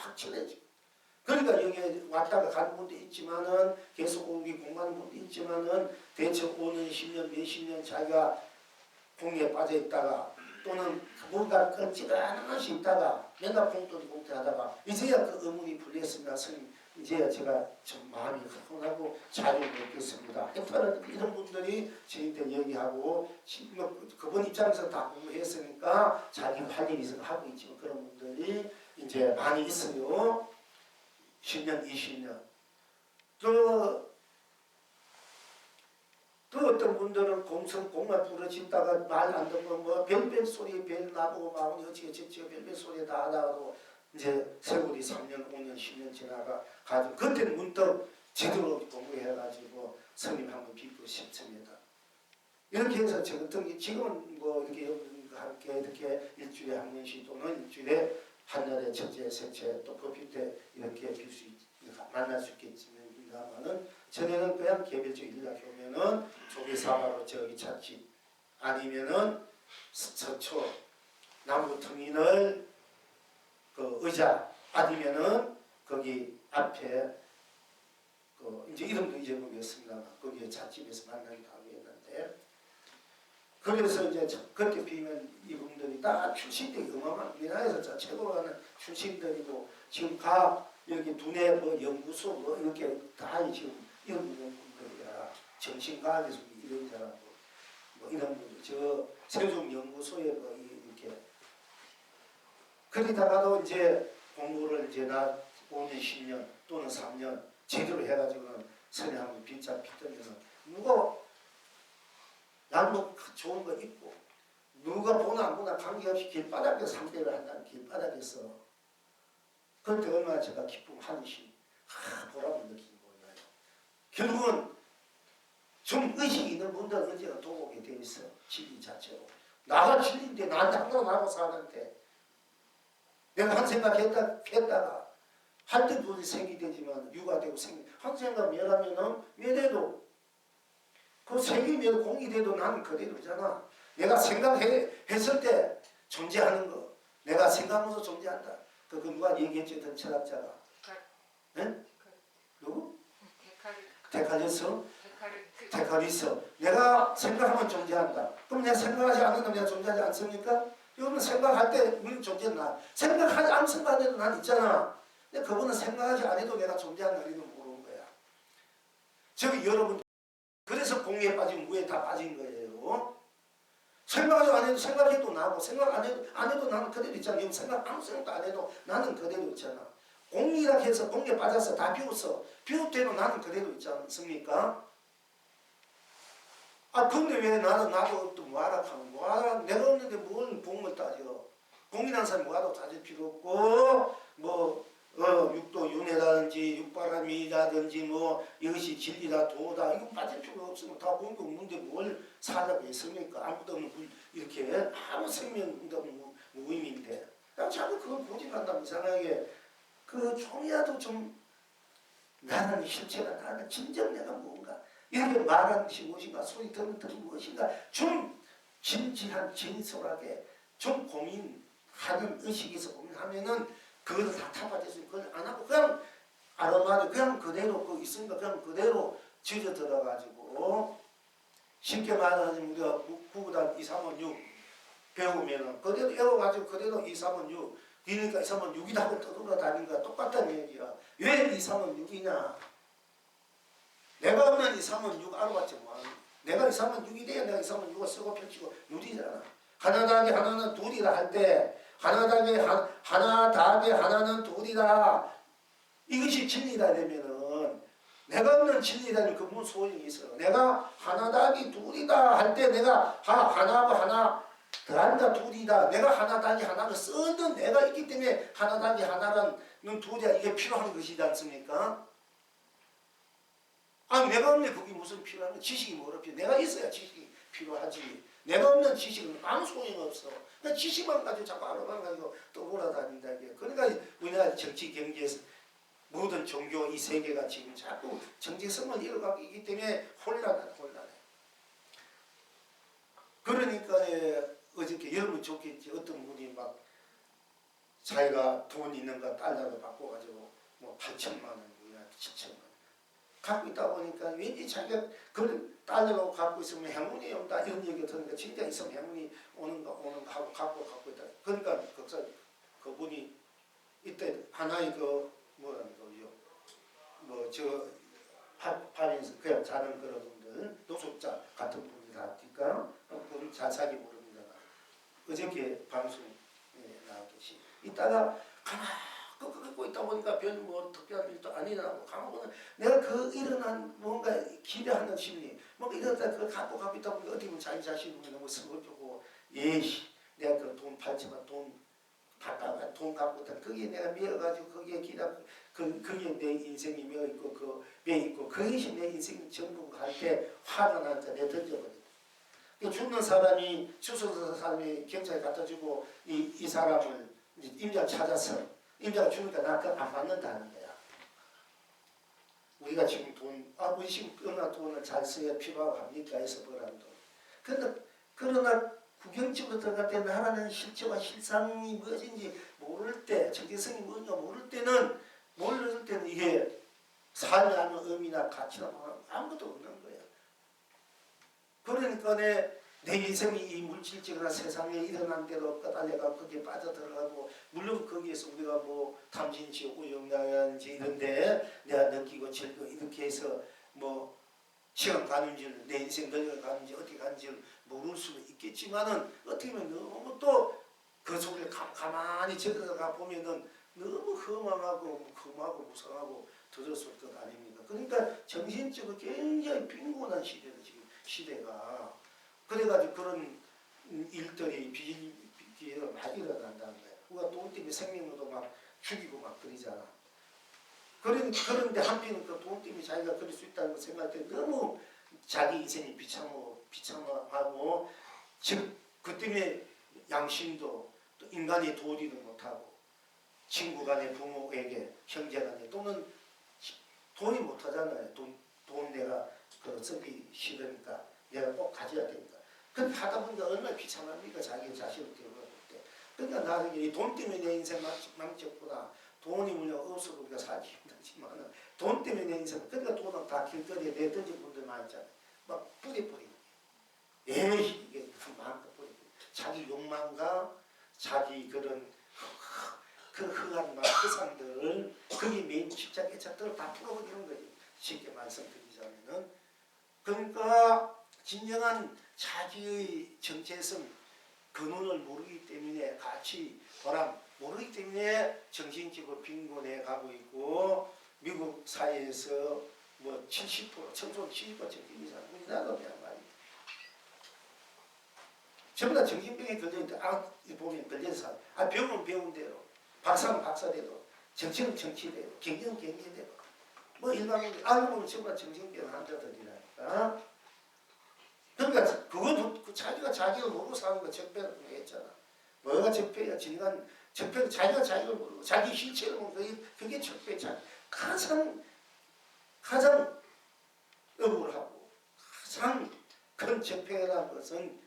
그러니까 여기에 왔다가 가는 분도 있지만은 계속 공부하는 분도 있지만은 대체 5년, 10년, 몇십 년 자기가 공에 빠져 있다가 또는 뭔가 끈질한 것이 있다가 맨날 공하다가 이제야 그 의문이 풀렸습니다. 스님 이제야 제가 좀 마음이 흥하고 자유를 느꼈습니다. 했다는 이런 분들이 저희한테 얘기하고 그분 입장에서 다 공부했으니까 자기 할 일이 있어서 하고 있지만 그런 분들이 이제 많이 있어요. 10년, 20년. 또 어떤 분들은 공만 부러진다가 말 안 듣고 뭐 별별 소리 별 나보고 마음이 어찌어찌 별별 소리 다 하다가도 이제 세월이 3년, 5년, 10년 지나가 가지고 그때는 문득 제대로 공부해가지고 스님 한번 뵙고 싶습니다. 이렇게 해서 지금은 뭐 이렇게 함께 이렇게 일주일에 한 번씩 또는 일주일에 한날에 첫째, 셋째 또 법회 때 이렇게 만날 수 있겠지만은 전에는 그냥 개별적 일락 오면은 조계사바로 저기 찾지 아니면은 서초 남부 터미널 그 의자 아니면은 거기 앞에 그 이제 이름도 잊어버렸습니다. 거기에 찻집에서 만나기도 하고 했는데 그래서 이제 그때 비면 이분들이 다 출신들이 어마어마한 우리나라에서 최고로 가는 출신들이고 지금 각 여기 두뇌 뭐 연구소 뭐 이렇게 다 지금 이런 분들이야. 정신과학에서 이런 사람 뭐 이런 분들 저 세종 연구소에 뭐 이렇게 그러다가도 이제 공부를 이제 나 5년 10년 또는 3년 제대로 해가지고는 선행하고 빈짝 빗더니는 누가 양복 좋은 거 입고 누가 보나 안 보나 관계없이 길바닥에서 상대를 한다는 길바닥에서 그때 얼마나 제가 기쁨 한시 보람을 느끼는 거예요. 결국은 좀 의식이 있는 분들은 언제나 도움이 돼 있어. 진리 자체로. 나가 진리인데 나한테 항상 나하고 사는데 내가 한 생각 했다가 할 때 돈이 생이 되지만 유가 되고 한 생각 멸하면은 멸해도 그 생이 멸 공이 돼도 나는 그대로잖아. 내가 생각했을 때 존재하는 거 내가 생각하면서 존재한다. 그 누가 얘기했지 던 철학자가 네? 누구? 데카르트. 데카르트. 내가 생각하면 존재한다. 그럼 내가 생각하지 않으면 내가 존재하지 않습니까? 여러분 생각할 때 우리는 존재나 생각하지 않으면 생각해도 난 있잖아. 근데 그분은 생각하지 않아도 내가 존재하는 의미는 모르는 거야. 저기 여러분 그래서 공에 빠지면 무에 다 빠진 거예요. 생각하지 않아도 생각해도 나고 생각 안 해도 나는 그대로 있잖아. 지금 생각 아무 생각도 안 해도 나는 그대로 있잖아. 공이라 해서 공에 빠져서 다 비웠어. 비웠대도 나는 그대로 있지 않습니까? 아 근데 왜 나도 또 뭐하라 하면 뭐하라 내가 없는데 뭘 공을 따져. 공이라는 사람이 뭐하라고 따질 필요 없고 뭐 육도 윤회라든지 육바람이라든지 뭐 이것이 진리다 도다 이거 빠질 필요 없으면 다 공이 없는데 뭘 사자고 있습니까? 아무도 없는 이렇게 아무 생명도 없는 무의미인데 자꾸 그걸 고집한다면 이상하게 그 종이라도 좀 나는 실체가 나는 진정 내가 뭔가 이렇게 말하는 것이 무엇인가 소리 듣는 것이 무엇인가 좀 진지한 진솔하게 좀 고민하는 의식에서 고민하면은 그걸 다 타파져서 그걸 안 하고 그냥 아로마를 그냥 그대로 그 있으니까 그냥 그대로 젖어 들어가지고 쉽게 말하자면 우리가 구구단 2, 3원 6 배우면은 그대로 외워가지고 그대로 2, 3원 6 그러니까 2, 3원 6이다 하고 떠돌아다니는 거야. 똑같다는 얘기야. 왜 2, 3원 6이냐? 내가 없는 2, 3원 6 알아봤지 뭐. 내가 2, 3원 6이 돼야 내가 2, 3원 6을 쓰고 펼치고 누리잖아. 하나 더하기 하나는 둘이라 할 때 하나 더하기 하나는 둘이다. 이것이 진리다 되면은 내가 없는 진리라는 그 무슨 소용이 있어. 내가 하나 더하기 둘이다 할 때 내가 하나하고 하나 더한다 둘이다. 내가 하나 더하기 하나를 쓰는 내가 있기 때문에 하나 더하기 하나는 둘이야. 이게 필요한 것이지 않습니까? 아 내가 없는 그게 무슨 필요하면 지식이 뭐라 필요? 내가 있어야 지식이 필요하지. 내가 없는 지식은 아무 소용이 없어. 그러니까 지식만 가지고 자꾸 알아만 가지고 또 몰아다닌다. 그러니까 우리나라 정치 경제에서 모든 종교 이 세계가 지금 자꾸 정체성을 잃어가고 있기 때문에 혼란해. 그러니까 어저께 여러분 좋겠지. 어떤 분이 막 자기가 돈 있는 거 달러로 바꿔가지고 뭐 8천만 원이나 7천만 원 갖고 있다 보니까 왠지 자기가 그걸 달러로 갖고 있으면 행운이 온다 이런 얘기가 들으니까 진짜 있으면 행운이 오는 거 하고 갖고 있다. 그러니까 그분이 이때 하나의 그 뭐라는 거요. 뭐 저 파리에서 그냥 자는 그런 분들 노숙자 같은 분이라니까 그분 자세하게 모릅니다. 어저께 방송에 나왔듯이 이따가 가만 끄고 있다 보니까 별 뭐 특별한 일도 안 일어나고 가만보면 내가 그 일어난 뭔가 기대하는 심리 뭔가 이러다 그걸 갖고 있다 보니까 어떻게 보면 자기 자신이 너무 슬퍼지고 예시 내가 그 돈 팔지만 돈 받다가 돈 갖고 있다 거기에 내가 미어가지고 거기에 기다고 거기에 내 인생이 미어있고 그 매있고 그것이 내 인생 전부 할 때 화가 나니까 내 던져버렸다. 죽는 사람이 추수서 사람이 경찰에 갖다 주고 이 사람을 임자 찾아서 임자가 죽으니까 나 그거 안 받는다는 거야. 우리가 지금 우리 지금 얼마나 돈을 잘 써야 필요하고 합니까? 해서 벌한 돈. 그러나 구경집으로 들어갈 때 나라는 실체와 실상이 무엇인지 모를 때, 정체성이 무엇인가 모를 때는 이게 삶이 하는 의미나 가치나 아무것도 없는 거야. 그러니까 내 인생이 이 물질적인 세상에 일어난 대로 꺼달려가 거기에 빠져들어가고, 물론 거기에서 우리가 뭐 탐진치, 우영양지 이런데 내가 느끼고 즐거 이렇게 해서 뭐 시간 가는 줄, 내 인생 늙어가는지 어떻게 가는지를 모를 수는 있겠지만은 어떻게 보면 너무 또 그 속에 가만히 들어가 보면은 너무 험하고 무상하고 더러울 것 아닙니까? 그러니까 정신적으로 굉장히 빈곤한 시대다 지금 시대가. 그래가지고 그런 일들이 비기가 많이 일어난다는 거예요. 우리가 돈 때문에 생명도 막 죽이고 막 그러잖아. 그런데 한편은 그 돈 때문에 자기가 그럴 수 있다는 걸 생각할 때 너무 자기 인생이 비참하고 즉 그 때문에 양심도 또 인간의 도리도 못하고 친구 간에 부모에게 형제 간에 또는 돈이 못하잖아요. 돈 내가 그 쓰기 싫으니까 내가 꼭 가져야 되니까. 그렇게 하다 보니까 얼마나 비참합니까? 자기 자신을 기억할 때. 그러니까 나는 이 돈 때문에 내 인생 망쳤구나. 돈이 물론 없어도 우리가 살기 힘들지만 돈 때문에 내 인생, 그러니까 돈은 다 길거리에 내던진 분들 많이 있잖아요. 막 뿌리뿌리. 에이 이게 마음껏 뿌리뿌리. 자기 욕망과 자기 그런 그 흑한 세상들을 거기 메인 집착애착들을 다 풀어버리는 거지. 쉽게 말씀드리자면은. 그러니까 진정한 자기의 정체성 근원을 모르기 때문에 가치 보람 모르기 때문에 정신적으로 빈곤해 가고 있고, 미국 사회에서 뭐 70% 청소년 70% 정신이상 우리나라도 그냥 말이야. 전부 다 정신병에 걸려있는데 보면 걸려서 병은 배운 대로 박사는 박사대로 정치는 정치대로 경제는 경제대로 뭐 일반적으로 알고 보면 전부 다 정신병 환자들이라니까. 그러니까 그건 자기가 자기를 모르고 사는 거 적폐라고 했잖아. 뭐가 적폐야? 적폐는 자기가 자기를 모르고 자기 실체를 모르고 그게 적폐. 가장 억울하고 가장 큰 적폐라는 것은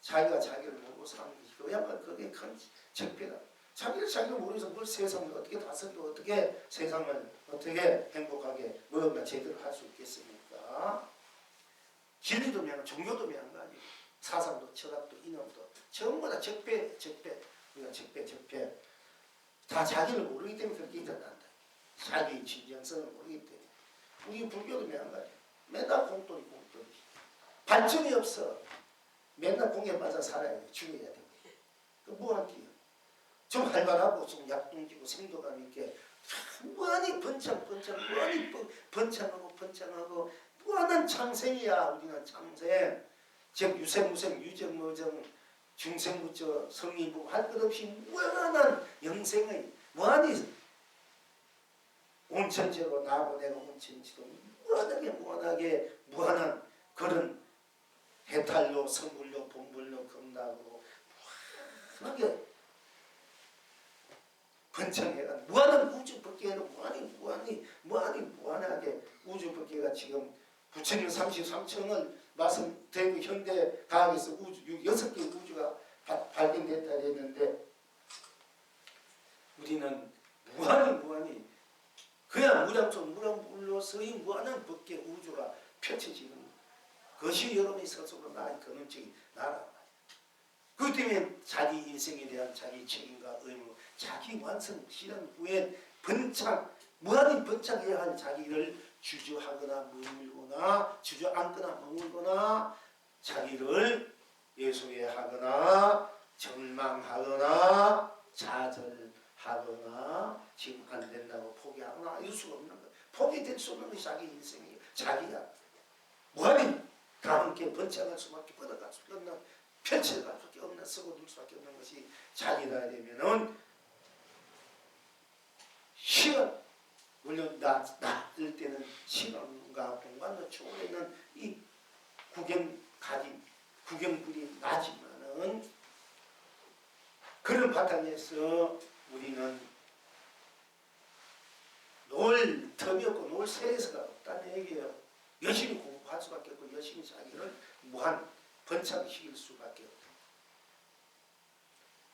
자기가 자기를 모르고 사는 것이고, 그야말로 그게 큰 적폐다. 자기를 모르면서 뭘 세상을 어떻게 다스리고 어떻게 세상을 어떻게 행복하게 뭔가 제대로 할 수 있겠습니까? 진리도 종교도 마찬가지, 사상도 철학도 이념도 전부 다 적폐. 우리가 적폐. 다 자기를 모르기 때문에 그렇게 일어난다. 자기 진정성을 모르기 때문에. 우리 불교도 마찬가지. 맨날 공돌이. 발전이 없어. 맨날 공에 빠져 살아야 돼. 죽어야 돼. 그 뭐할게요? 좀 활발하고 좀 약동지고 생도감 있게 무한히 번창하고 무한한 창생이야. 우리는 창생. 즉 유생무생 유정무정 중생무처 성리부 할 것 없이 무한한 영생의 무한히 온천지로 나하고 내가 온천지로 무한하게 무한한 그런 해탈로 성불로 본불로 금락으로 무한하게 번창해가 무한한 우주 법계로 무한하게 우주 법계가 지금 9,033층을 말씀드리고 현대 과학에서 우주 6개 우주가 발견됐다 했는데 우리는 무한히 그냥 무량물로서의 무한한 법계 우주가 펼쳐지는 그것이 여러분이 스스로 나의 근원적인 나라. 그것 때문에 자기 인생에 대한 자기 책임과 의무, 자기 완성 실현 후에 무한히 번창해야 할 자기를 주저하거나 머물거나 주저앉거나 머물거나 자기를 예소해하거나 절망하거나 좌절하거나 지금 안 된다고 포기하거나 이럴 수가 없는 거야. 포기될 수 없는 것이 자기 인생이에요. 자기가 무한히 다 함께 번창할 수밖에 뻗어갈 수 없는 펼쳐갈 수밖에 없는 쓰고 둘 수밖에 없는 것이 자기라 되면은 시간 물론 나을 때는 시간과 공간을 초월하는 이 구경불이 나지만은 그런 바탕에서 우리는 놀 텀이 없고 놀 세례서가 없다는 얘기예요. 열심히 공부할 수밖에 없고 열심히 자기를 무한 번창시킬 수밖에 없다.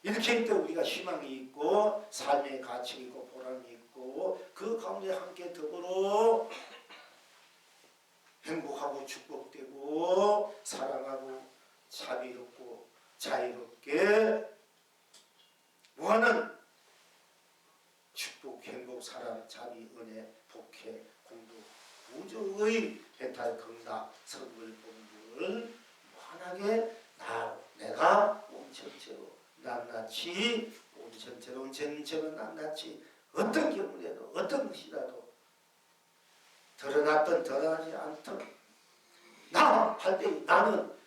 이렇게 할 때 우리가 희망이 있고 삶의 가치가 있고 보람이 있고 그 가운데 함께 더불어 행복하고 축복되고 사랑하고 자비롭고 자유롭게 무한한 축복, 행복, 사랑, 자비, 은혜, 복회, 공도, 우주의 해탈, 긍다, 선물, 본불을 무한하게 내가 온전체로 낱낱이 온전체로 낱낱이 어떤 경우라도 어떤 것이라도 드러났든 드러나지 않든 나 할 때 나는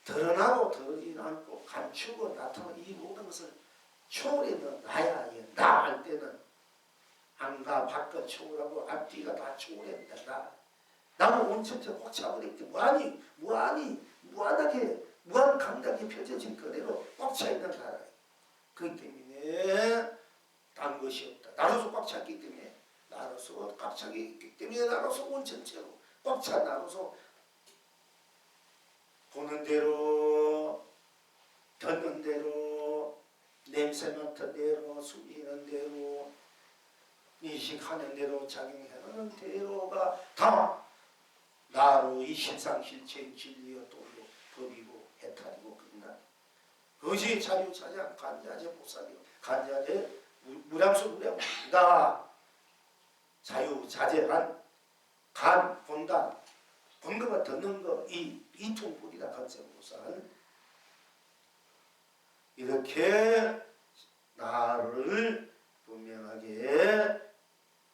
드러나고 드러나지 않고 감추고 나타나는 이 모든 것을 초월해는 나야. 나 할 때는 안과 밖을 초월하고 앞뒤가 다 초월한다. 나는 온천처럼 확 차버리기 때문에 무한하게 무한 감각이 펼쳐진 그대로 꽉 차있는 나라. 그렇기 때문에 딴 것이 없다. 나로서 꽉 찼기 때문에 나로서 꽉 차기 있기 때문에 나로서 온천처럼 꽉 차 나로서 보는 대로 듣는 대로 냄새 맡은 대로 숨기는 대로 인식하는 대로 작용하는 대로가 다 나로 이 실상실체의 진리여 도리요 법이고 해탈이고 끝나. 그것이 자유자재 간자재 보살이요 간자재 무량수무량이다. 자유자재한 간 본다 본 것과 듣는 것 이 통불이다. 간세보살 이렇게 나를 분명하게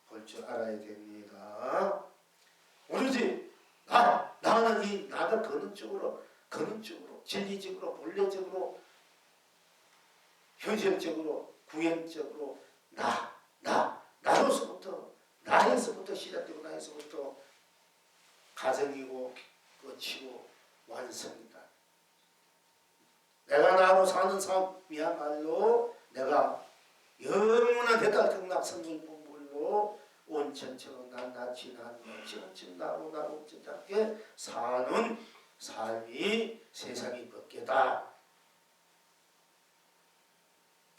볼 줄 알아야 됩니다. 오로지 나는 이 나가 근원적으로 진리적으로 본래적으로 현실적으로 구현적으로 나로서부터 나에서부터 시작되고 나에서부터 가정이고 끝이고 완성이다. 내가 나로 사는 삶이야말로 내가 영원한 대달 극락성을 본불로 온천처럼 낱낱이 나로 진작게 사는 삶이 세상이 법계다.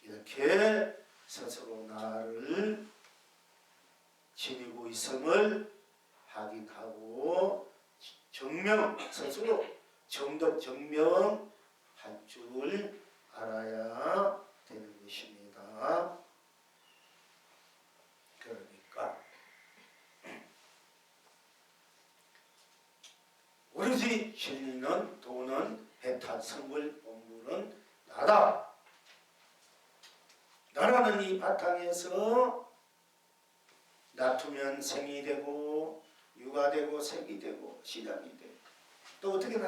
이렇게 스스로 나를 지니고 있음을 확인하고 스스로 정덕 증명할 줄 알아야 되는 것입니다. 그러니까 오로지 진리는 도는 해탈 성불 본불은 나다. 나라는 이 바탕에서 놔두면 생이 되고 유가 되고 색이 되고 시작이 되고 또 어떻게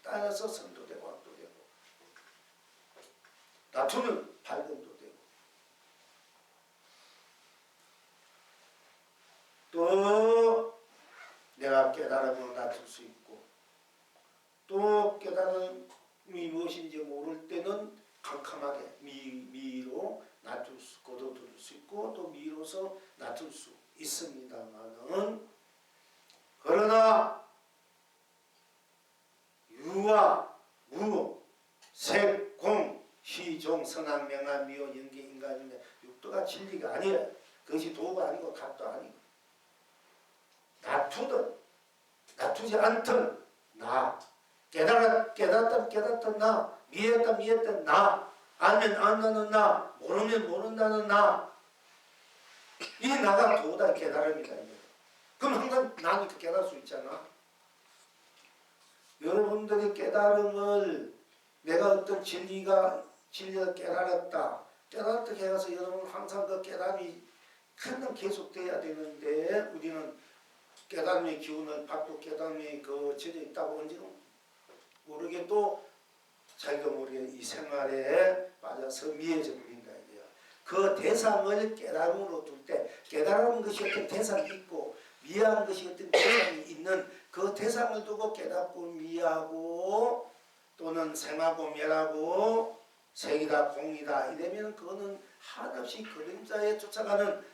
따라서 선도 되고 악도 되고 놔두면 밝음도 되고 또 내가 깨달음으로 놔둘 수 있고 또 깨달음이 무엇인지 모를 때는 캄캄하게 미로 놔둘 수 거둬둘 수 있고 또 미로서 놔둘 수 있습니다만은 그러나 유와 무, 색, 공, 시, 종, 선악, 명암, 미원, 연계, 인간인데 육도가 진리가 아니에요. 그것이 도가 아니고 값도 아니고 놔두든 놔두지 않든 나 깨닫든 나 미했든 나 알면 안다는 나 모르면 모른다는 나 이 나가 도다 깨달음이다. 그럼 항상 나니까 깨달을 수 있잖아. 여러분들의 깨달음을 내가 어떤 진리가 깨달았다 해서 여러분 항상 그 깨달음이 항상 계속돼야 되는데 우리는 깨달음의 기운을 받고 깨달음이 젖어 있다고 언제는 모르게 또 자기가 모르게 이 생활에 빠져서 미해져 버린다. 그 대상을 깨달음으로 둘 때 깨달은 것이 어떤 대상이 있고 미해한 것이 어떤 대상이 있는 그 대상을 두고 깨닫고 미하고 또는 생하고 멸하고 색이다 공이다 이러면 그거는 한없이 그림자에 쫓아가는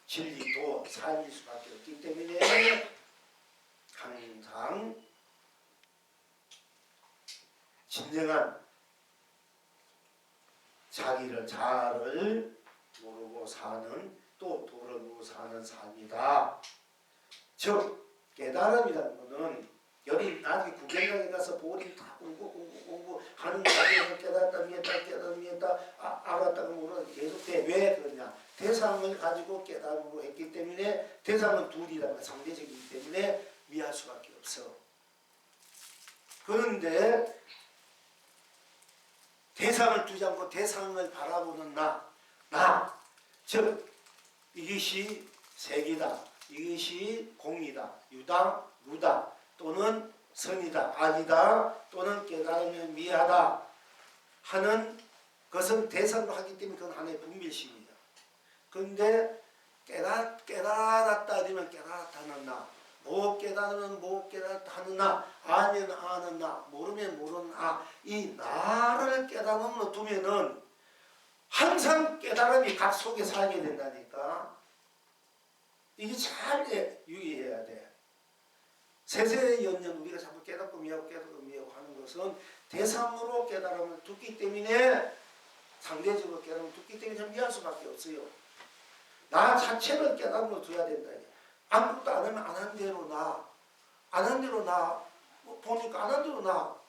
진리도 삶일 수밖에 없기 때문에 항상 진정한 자를 모르고 사는 또 도를 모르고 사는 삶이다. 즉 깨달음이라는 것은 여기 나중에 구경장에 가서 보리 다 공부 하는 과정에서 깨닫다 미했다 알았다가 모르다 계속 돼. 왜 그러냐? 대상을 가지고 깨달음으로 했기 때문에 대상은 둘이라면 상대적이기 때문에 미할 수밖에 없어. 그런데 대상을 두지 않고 대상을 바라보는 나, 즉 이것이 색이다, 이것이 공이다, 유다, 무다, 또는 선이다, 아니다, 또는 깨달으면 미하다 하는 것은 대상으로 하기 때문에 그건 하나의 분별심이다. 그런데 깨달았다 하면 깨달았다는 나, 못 깨달으면 못 깨달았다는 나, 아면 아는 나, 모르면 모르는 나, 이 나를 깨달음으로 두면은 항상 깨달음이 각 속에 살게 된다니까. 이게 잘 유의해야 돼. 세세의 연연 우리가 자꾸 깨닫고 미하고 하는 것은 대상으로 깨달음을 두기 때문에 상대적으로 깨달음을 두기 때문에 미할 수밖에 없어요. 나 자체를 깨달음으로 둬야 된다. 아무것도 안 하면 안 한 대로 안 한 대로 보니까 안 한 대로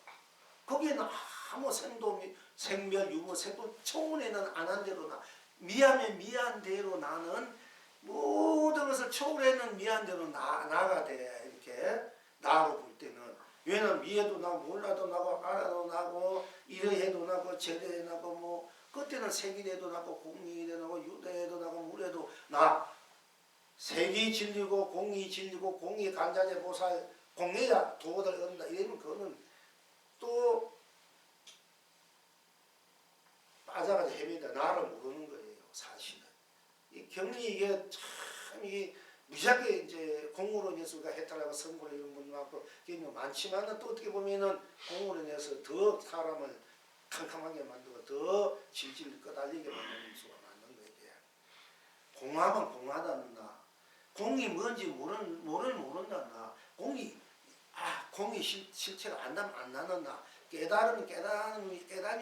거기에는 아무 생멸, 유무, 세포 초원에는 안 한 대로 미하면 미한 대로 나는 모든 것을 초월해는 미한 대로 나가 돼. 이렇게 나로 볼 때는. 왜냐면 미해도 나고 몰라도 나고 알아도 나고 이래해도 나고 저래해도 나고 뭐 그때는 색이래도 나고 공이래도 나고 유대해도 나고 물에도 색이 진리고 공이 진리고 공이 간자재 보살 공해야 도를 얻는다. 이러면 그거는 또 빠져가지고 헤매다 나를 모르는 거예요. 사실은. 이 격리 이게 참 이 무지하게 이제 공으로 인해서 우리가 해탈하고 성불 이런 분이 많고 많지만은 또 어떻게 보면은 공으로 인해서 더 사람을 캄캄하게 만들고 더 질질 끄달리게 만드는 수가 많는 거예요. 공하면 공하다는 나, 공이 뭔지 모른다는 나, 공이 실체가 안 나는 나, 깨달음이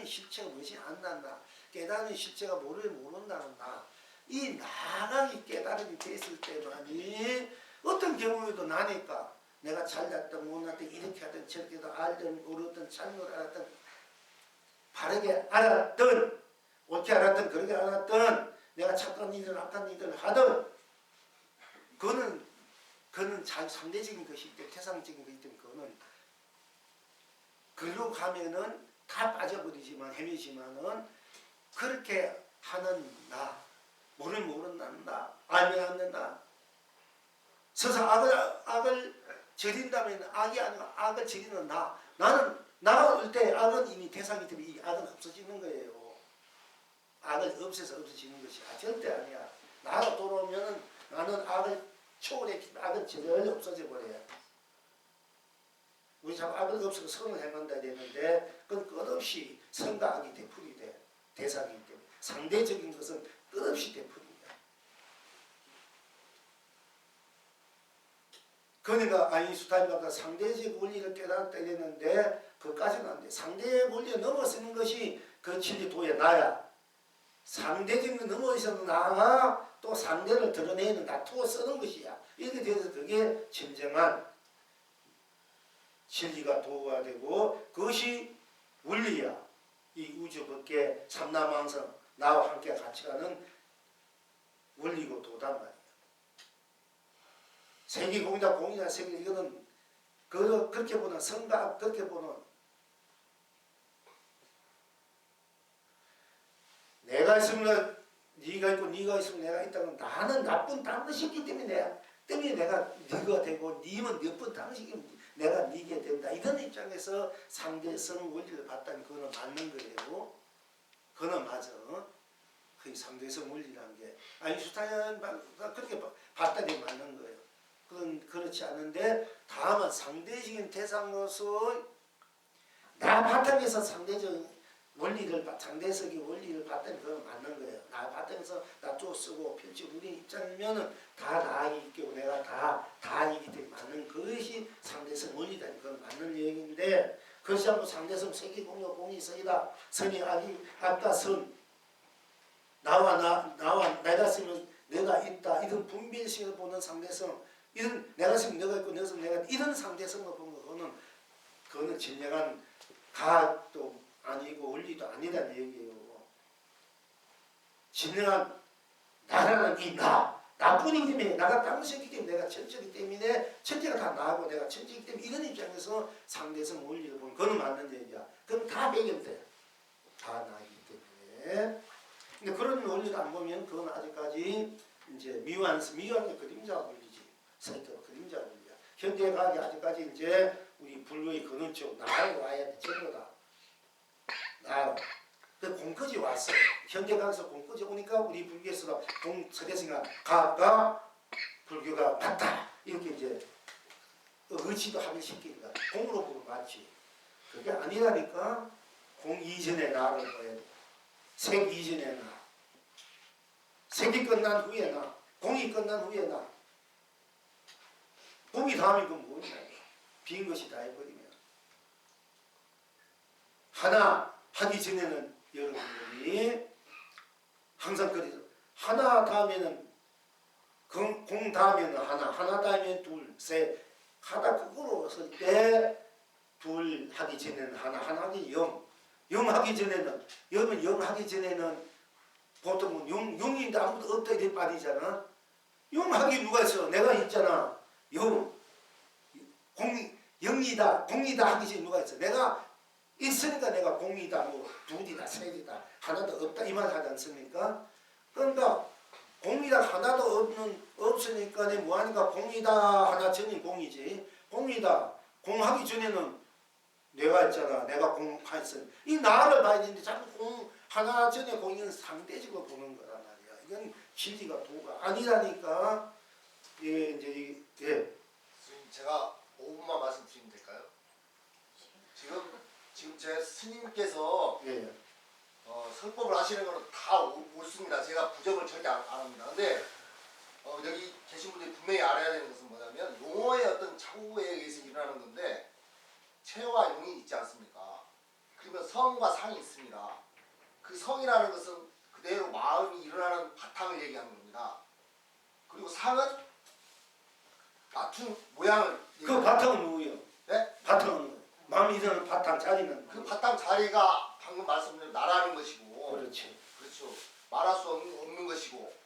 실체가 무엇이 안 난다. 깨달음이 실체가 모른다는 나. 이 나가 이 깨달음이 됐을 때만이 어떤 경우에도 나니까 내가 잘났다 못났다 이렇게 하든 저렇게 하든 알든 모르든 잘못 알았든 바르게 알았든 옳게 알았든 그렇게 알았든 내가 착한 일을 악한 일을 하든 그거는 상대적인 것이기 때문에 태상적인 것이기 때문에 그거는 글로 가면은 다 빠져버리지만 헤매지만은 그렇게 하는 나, 모르는 나, 알면 안 나, 서서 악을 저린다면 악이 아니라 악을 저리는 나는 나가 올 때 악은 이미 대상이 되면 이 악은 없어지는 거예요. 악을 없애서 없어지는 것이 절대 아니야. 나가 돌아오면은 나는 악을 초월해 악은 전혀 없어져 버려요. 우리 자꾸 악을 없애고 선을 행한다 되는데 그건 끝없이 선과 악이 되풀이 돼. 대상이기 때문에 상대적인 것은 끝없이 되풀이야. 그러니까 아인슈타인이 상대적 원리를 깨달았다 이랬는데 그것까지는 안 돼. 상대의 원리에 넘어서는 것이 그 진리도의 나야. 상대적인 거 넘어서는 나가 또 상대를 드러내는 나투어 쓰는 것이야. 이렇게 돼서 그게 진정한 진리가 도가 되고 그것이 원리야. 이 우주 밖에 삼라망성 나와 함께 같이 가는 원리고 도단 말이야. 색이 공이다 공이다 색이 이거는 그렇게 보는 성과 그렇게 보는 내가 있으면 네가 있고 네가 있으면 내가 있다는 나는 나쁜 당신이기 때문에 내가 네가 되고 니면 몇번 당신이 내가 니게 된다. 이런 입장에서 상대성 원리를 봤다면 그거는 맞는 거예요. 그거는 맞아. 그 상대성 원리라는 게 아인슈타인가 그렇게 봤다니 맞는 거예요. 그건 그렇지 않은데 다만 상대적인 대상으로서 나 바탕에서 상대적인 원리를 상대적인 원리를 봤다니 그건 맞는 거예요. 나 바탕에서 나쪽 쓰고 필지 우리 입장이면은 다 나이기 때문에 내가 다이기 때문에 맞는 그것이 상대성 원리다. 그건 맞는 얘기인데 그것이 아니고 상대성 색이 공이고 공이 선이다. 선이 악과 선 나와 내가 쓰면 내가 있다. 이런 분별식을 보는 상대성 이런 내가 쓰면 내가 있고 내가 쓰면 내가 이런 상대성을 본 거는 그건 진정한 가도 아니고 원리도 아니라는 얘기예요. 진정한 나라는 이 나뿐이기 때문에 나가 땅이기 때문에 내가 천체이기 때문에 천체가 다 나하고 내가 천체이기 때문에 이런 입장에서 상대성 원리를 보면 그건 맞는 얘기야. 그럼 다 해결돼. 다 나이기 때문에. 근데 그런 원리를 안 보면 그건 아직까지 이제 미완의 그림자 원리지. 사이트가 그림자 원리야. 현대과학이 아직까지 이제 우리 불교의 근원적 나하고 와야 돼. 전부 다. 나. 그 공까지 왔어. 현대과학에서 공까지 오니까 우리 불교에서 서대생각 과학과 불교가 맞다. 이렇게 이제 의지도 합일시키니까 공으로 보면 맞지. 그게 아니라니까 공 이전에 나를 봐야 돼. 색 이전에 나. 색이 끝난 후에 나. 공이 끝난 후에 나. 공이 다음에 그건 뭐냐. 빈 것이 다 해버리면. 하나 하기 전에는 여러분들이 항상 그래서 하나 다음에는 공 다음에는 하나 다음에는 둘, 셋 하다 그거로 설 때 둘 하기 전에는 하나 하기 영 하기 전에는 영 하기 전에는 보통은 영인데 아무도 없다 이렇게 빠지잖아. 영 하기 누가 있어? 내가 있잖아. 영이다 공이다 하기 전에 누가 있어? 내가 있으니까 내가 공이다, 뭐 둘이다, 셋이다, 하나도 없다 이 말 하지 않습니까? 그러니까 공이다 하나도 없으니까 내 뭐하니까 공이다 하나 전이 공이지. 공이다 공 하기 전에는 내가 있잖아. 내가 공했어. 이 나를 봐야 되는데 자꾸 공 하나 전에 공이는 상대적으로 보는 거란 말이야. 이건 진리가 도가 아니라니까. 예, 이제 예. 스님 제가 5분만 말씀드리면 될까요? 지금 제 스님께서 예. 설법을 하시는 거는 다 옳습니다. 제가 부정을 절대 안 합니다. 근데 여기 계신 분들이 분명히 알아야 되는 것은 뭐냐면 용어의 어떤 착오에 의해서 일어나는 건데 체와 용이 있지 않습니까? 그러면 성과 상이 있습니다. 그 성이라는 것은 그대로 마음이 일어나는 바탕을 얘기하는 겁니다. 그리고 상은 맞춘 모양을 그 바탕은 누구예요? 네? 바탕은 마음이 일어나는 바탕 자리는 그 바탕 자리가 방금 말씀드린 나라는 것이고 그렇지. 그렇죠. 말할 수 없는 것이고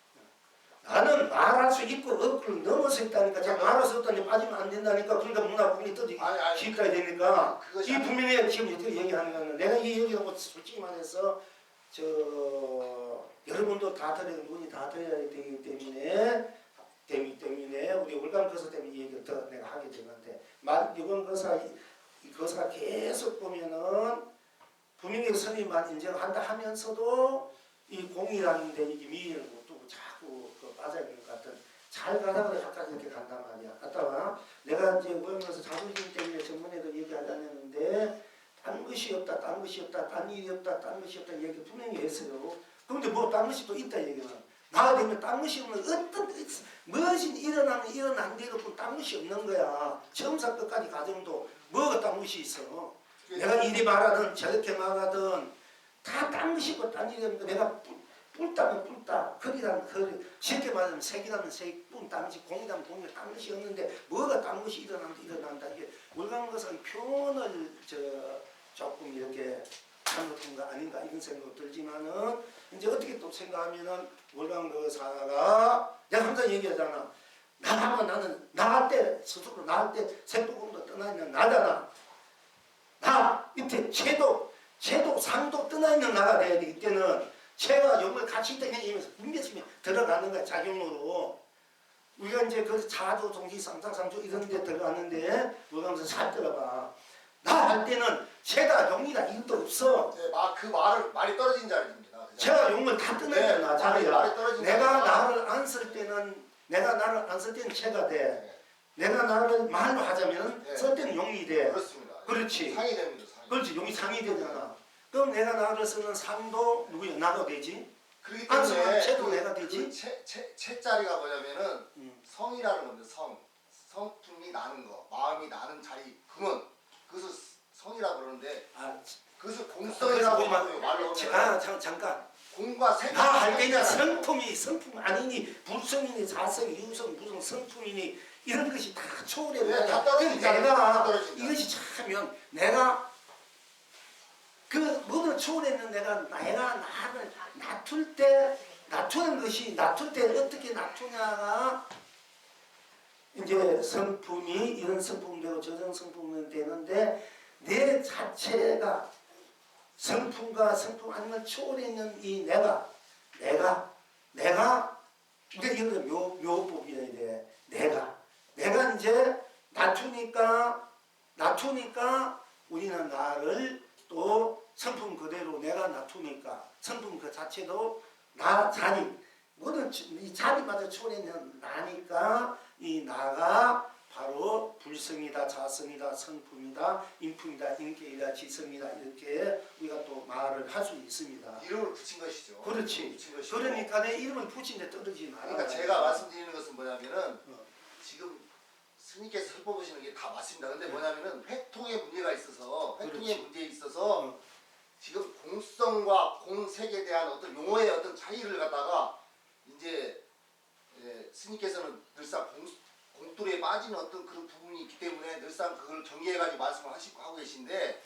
나는 말할 수 있고 없고를 넘어서 있다니까. 제가 말할 수 없다니 빠지면 안 된다니까. 그러니까 문화분이 떠지 기까지 되니까 그것이 이 분명히 지금 이렇게 얘기하는 거는 내가 이 얘기하고 솔직히 말해서 여러분도 다 들어야 문이 다 들어야 되기 때문에 우리 월간 거사 때문에 이 얘기를 더 내가 하게 되는데 이번 거사가 계속 보면은 분명히 스님만 인정한다 하면서도 이 공이라는 데 이게 미인을 못 두고 자꾸 빠져있는 것 같은 잘 가다가 약간 이렇게 간단 말이야. 갔다가 내가 이제 모임에서 자존심 때문에 전문에도 얘기하지 않았는데 딴 것이 없다, 딴 것이 없다, 딴 일이 없다, 딴 것이 없다 얘기 분명히 했어요. 그런데 뭐 딴 것이 또 있다 얘기는 나가 되면 딴 것이 없는 어떤 무엇이 일어나면 일어난 대로 딴 것이 없는 거야. 처음부터 끝까지 과정도 뭐가 딴 것이 있어. 내가 이리 말하든 저렇게 말하든 다 딴 것이 있고 딴 일이 없는데 내가 뿔따면 뿔따, 거리라면 거리, 쉽게 말하면 색이라면 색, 뿔, 딴 것이 공이라면 공이 딴 것이 없는데 뭐가 딴 것이 일어난다. 이게 월간 것은 표현을 조금 이렇게 잘못한 거 아닌가 이런 생각이 들지만은 이제 어떻게 또 생각하면은 월간 거사가 내가 항상 얘기하잖아. 나는 나할 때 스스로 나할 때 색도공도 떠나있는 나잖아. 나 밑에 채도 상도 떠나있는 나가 돼야 되기 때는 체와 용을 같이 떠내면서 분별심이 들어가는 거야. 작용으로. 우리가 이제 그 자조, 동시, 상상상조 이런 데 들어가는데 뭐가면서 잘 들어봐. 나 할 때는 체다, 용이다 이것도 없어. 네, 그 말이 떨어진 자리입니다. 체와 용을 다 떠내잖아. 자리야. 말이 떨어진 내가 자리입니다. 나를 안 쓸 때는 체가 돼. 네. 내가 나를 말로 하자면 네. 쓸 때는 용이 돼. 그렇습니다. 그렇지. 상이 됩니다. 상이. 그렇지. 용이 상이 되잖아. 그럼 내가 나를 쓰는 상도 누구야? 나도 되지. 그렇기 안 쓰면 때문에 체도 내가 되지. 채 자리가 뭐냐면은 음. 성이라는 건데 성품이 나는 거, 마음이 나는 자리, 근원 그것을 성이라고 그러는데 아, 그것을 공성이라고 그래서 하고요. 말로 하면 잠깐. 공과 색이 나 할 때는 있잖아요. 성품 아니니 불성이니 자성 유성 무성 성품이니 이런 것이 다 초월해. 네, 다 떨어지잖아요. 다 내가 떨어진다. 이것이 참면 내가 그 모든 초월했는 내가 나를 낮출 때 낮추는 것이 낮출 때 어떻게 낮추냐가 이제 성품이 이런 성품되고 저런 성품은 되는데 내 자체가 성품과 성품 아니면 초월해 있는 이 내가 이게 이런 묘법이야 이제 내가 이제 낮추니까 우리는 나를 또 성품 그대로 내가 낮추니까 성품 그 자체도 나 자리 모든 이 자리마다 초월했는 나니까 이 나가 바로 불성이다, 자성이다, 성품이다, 인품이다, 인격이다, 지성이다 이렇게 우리가 또 말을 할 수 있습니다. 이름을 붙인 것이죠. 그렇지. 붙인 것이고. 그러니까 내 이름을 붙인데 떨어지지 말아. 그러니까 제가 말씀드리는 것은 뭐냐면은 지금 스님께서 설법하시는 게 다 맞습니다. 근데 뭐냐면은 회통의 문제가 있어서 회통의 문제에 있어서 지금 공성과 공색에 대한 어떤 용어의 어떤 차이를 갖다가 이제 스님께서는 늘상 공돌에 빠지는 어떤 그런 부분이 있기 때문에 늘상 그걸 정리해가지고 말씀을 하고 계신데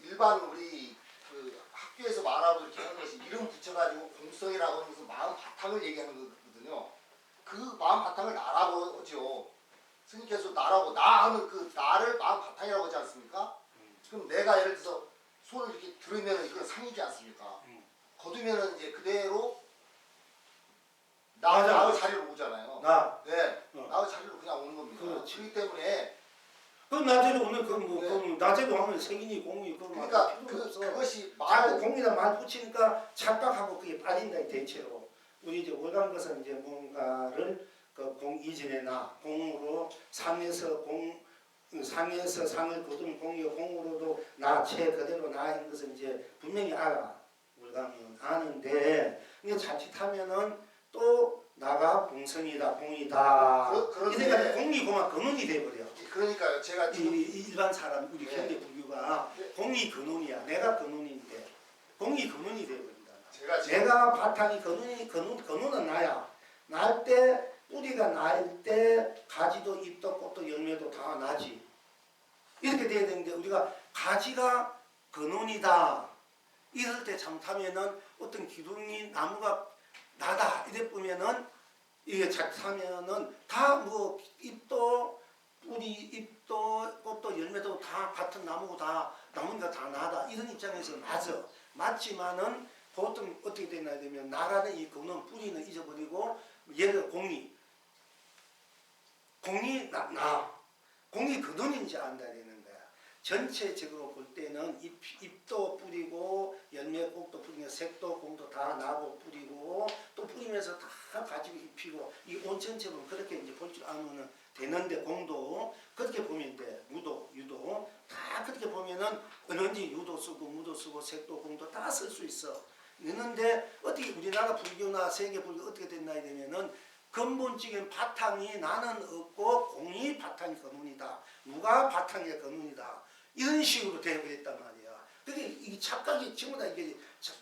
일반 우리 그 학교에서 말하고 이렇게 하는 것이 이름 붙여가지고 공성이라고 하는 것은 마음 바탕을 얘기하는 거거든요. 그 마음 바탕을 나라고 하죠. 스님께서 나라고 나 하면 그 나를 마음 바탕이라고 하지 않습니까? 그럼 내가 예를 들어서 손을 이렇게 들으면 이건 상이지 않습니까? 거두면은 이제 그대로 맞아. 나의 자리로 오잖아요. 네, 어. 나의 자리로 그냥 오는 겁니다. 그렇지. 그렇기 때문에 그럼 낮에도 오늘 그뭐 네. 그럼 낮에도 하면 색이니 공이 그럼 그러니까 필요 없어. 그것이 자꾸 공이나 말 붙이니까 착각하고 그게 빠진다 이 대체로. 우리 이제 월간 것은 이제 뭔가를 그 공 이전에 나 공으로 상에서 상을 거둔 공이요 공으로도 나체 그대로 나인 것은 이제 분명히 알아. 월간은 아는데 이게 자칫하면은 또 나가 공성이다 공이다. 그런데 이래가 공이 공화 근원이 돼버려. 그러니까요. 제가 지금 이 일반 사람 우리 네. 현대 불교가 네. 공이 근원이야. 내가 근원인데 공이 근원이 돼버린다. 제가 지금 내가 바탕이 근원은 나야. 날 때 뿌리가 날 때 가지도 잎도 꽃도 열매도 다 나지. 이렇게 돼야 되는데 우리가 가지가 근원이다. 이럴 때 잘못하면은 어떤 기둥이 나무가 나다 이래 보면은 이게 잘못하면은 다 뭐 잎도 뿌리 잎도 꽃도 열매도 다 같은 나무고 다 나무니까 다 나다 이런 입장에서 맞지만은 보통 어떻게 되나 되면 나라는 이 근원 뿌리는 잊어버리고 얘가 공이 공이 근원인지 안다 되는 거야. 전체적으로 볼 때는 잎도 뿌리고 열매 꽃도 뿌리고 색도 공도 다 나고 뿌리고 또 뿌리면서 다 가지고 입히고 이 온 전체는 그렇게 이제 볼 줄 알면은 되는데 공도 그렇게 보면 돼. 유도 다 그렇게 보면은 언제 유도 쓰고 무도 쓰고 색도 공도 다 쓸 수 있어. 있는데 어떻게 우리나라 불교나 세계 불교 어떻게 됐나 되면은 근본적인 바탕이 나는 없고 공이 바탕이 근원이다. 누가 바탕이 근원이다. 이런 식으로 되고 있단 말이야. 그게 이 착각이 전부 다 이게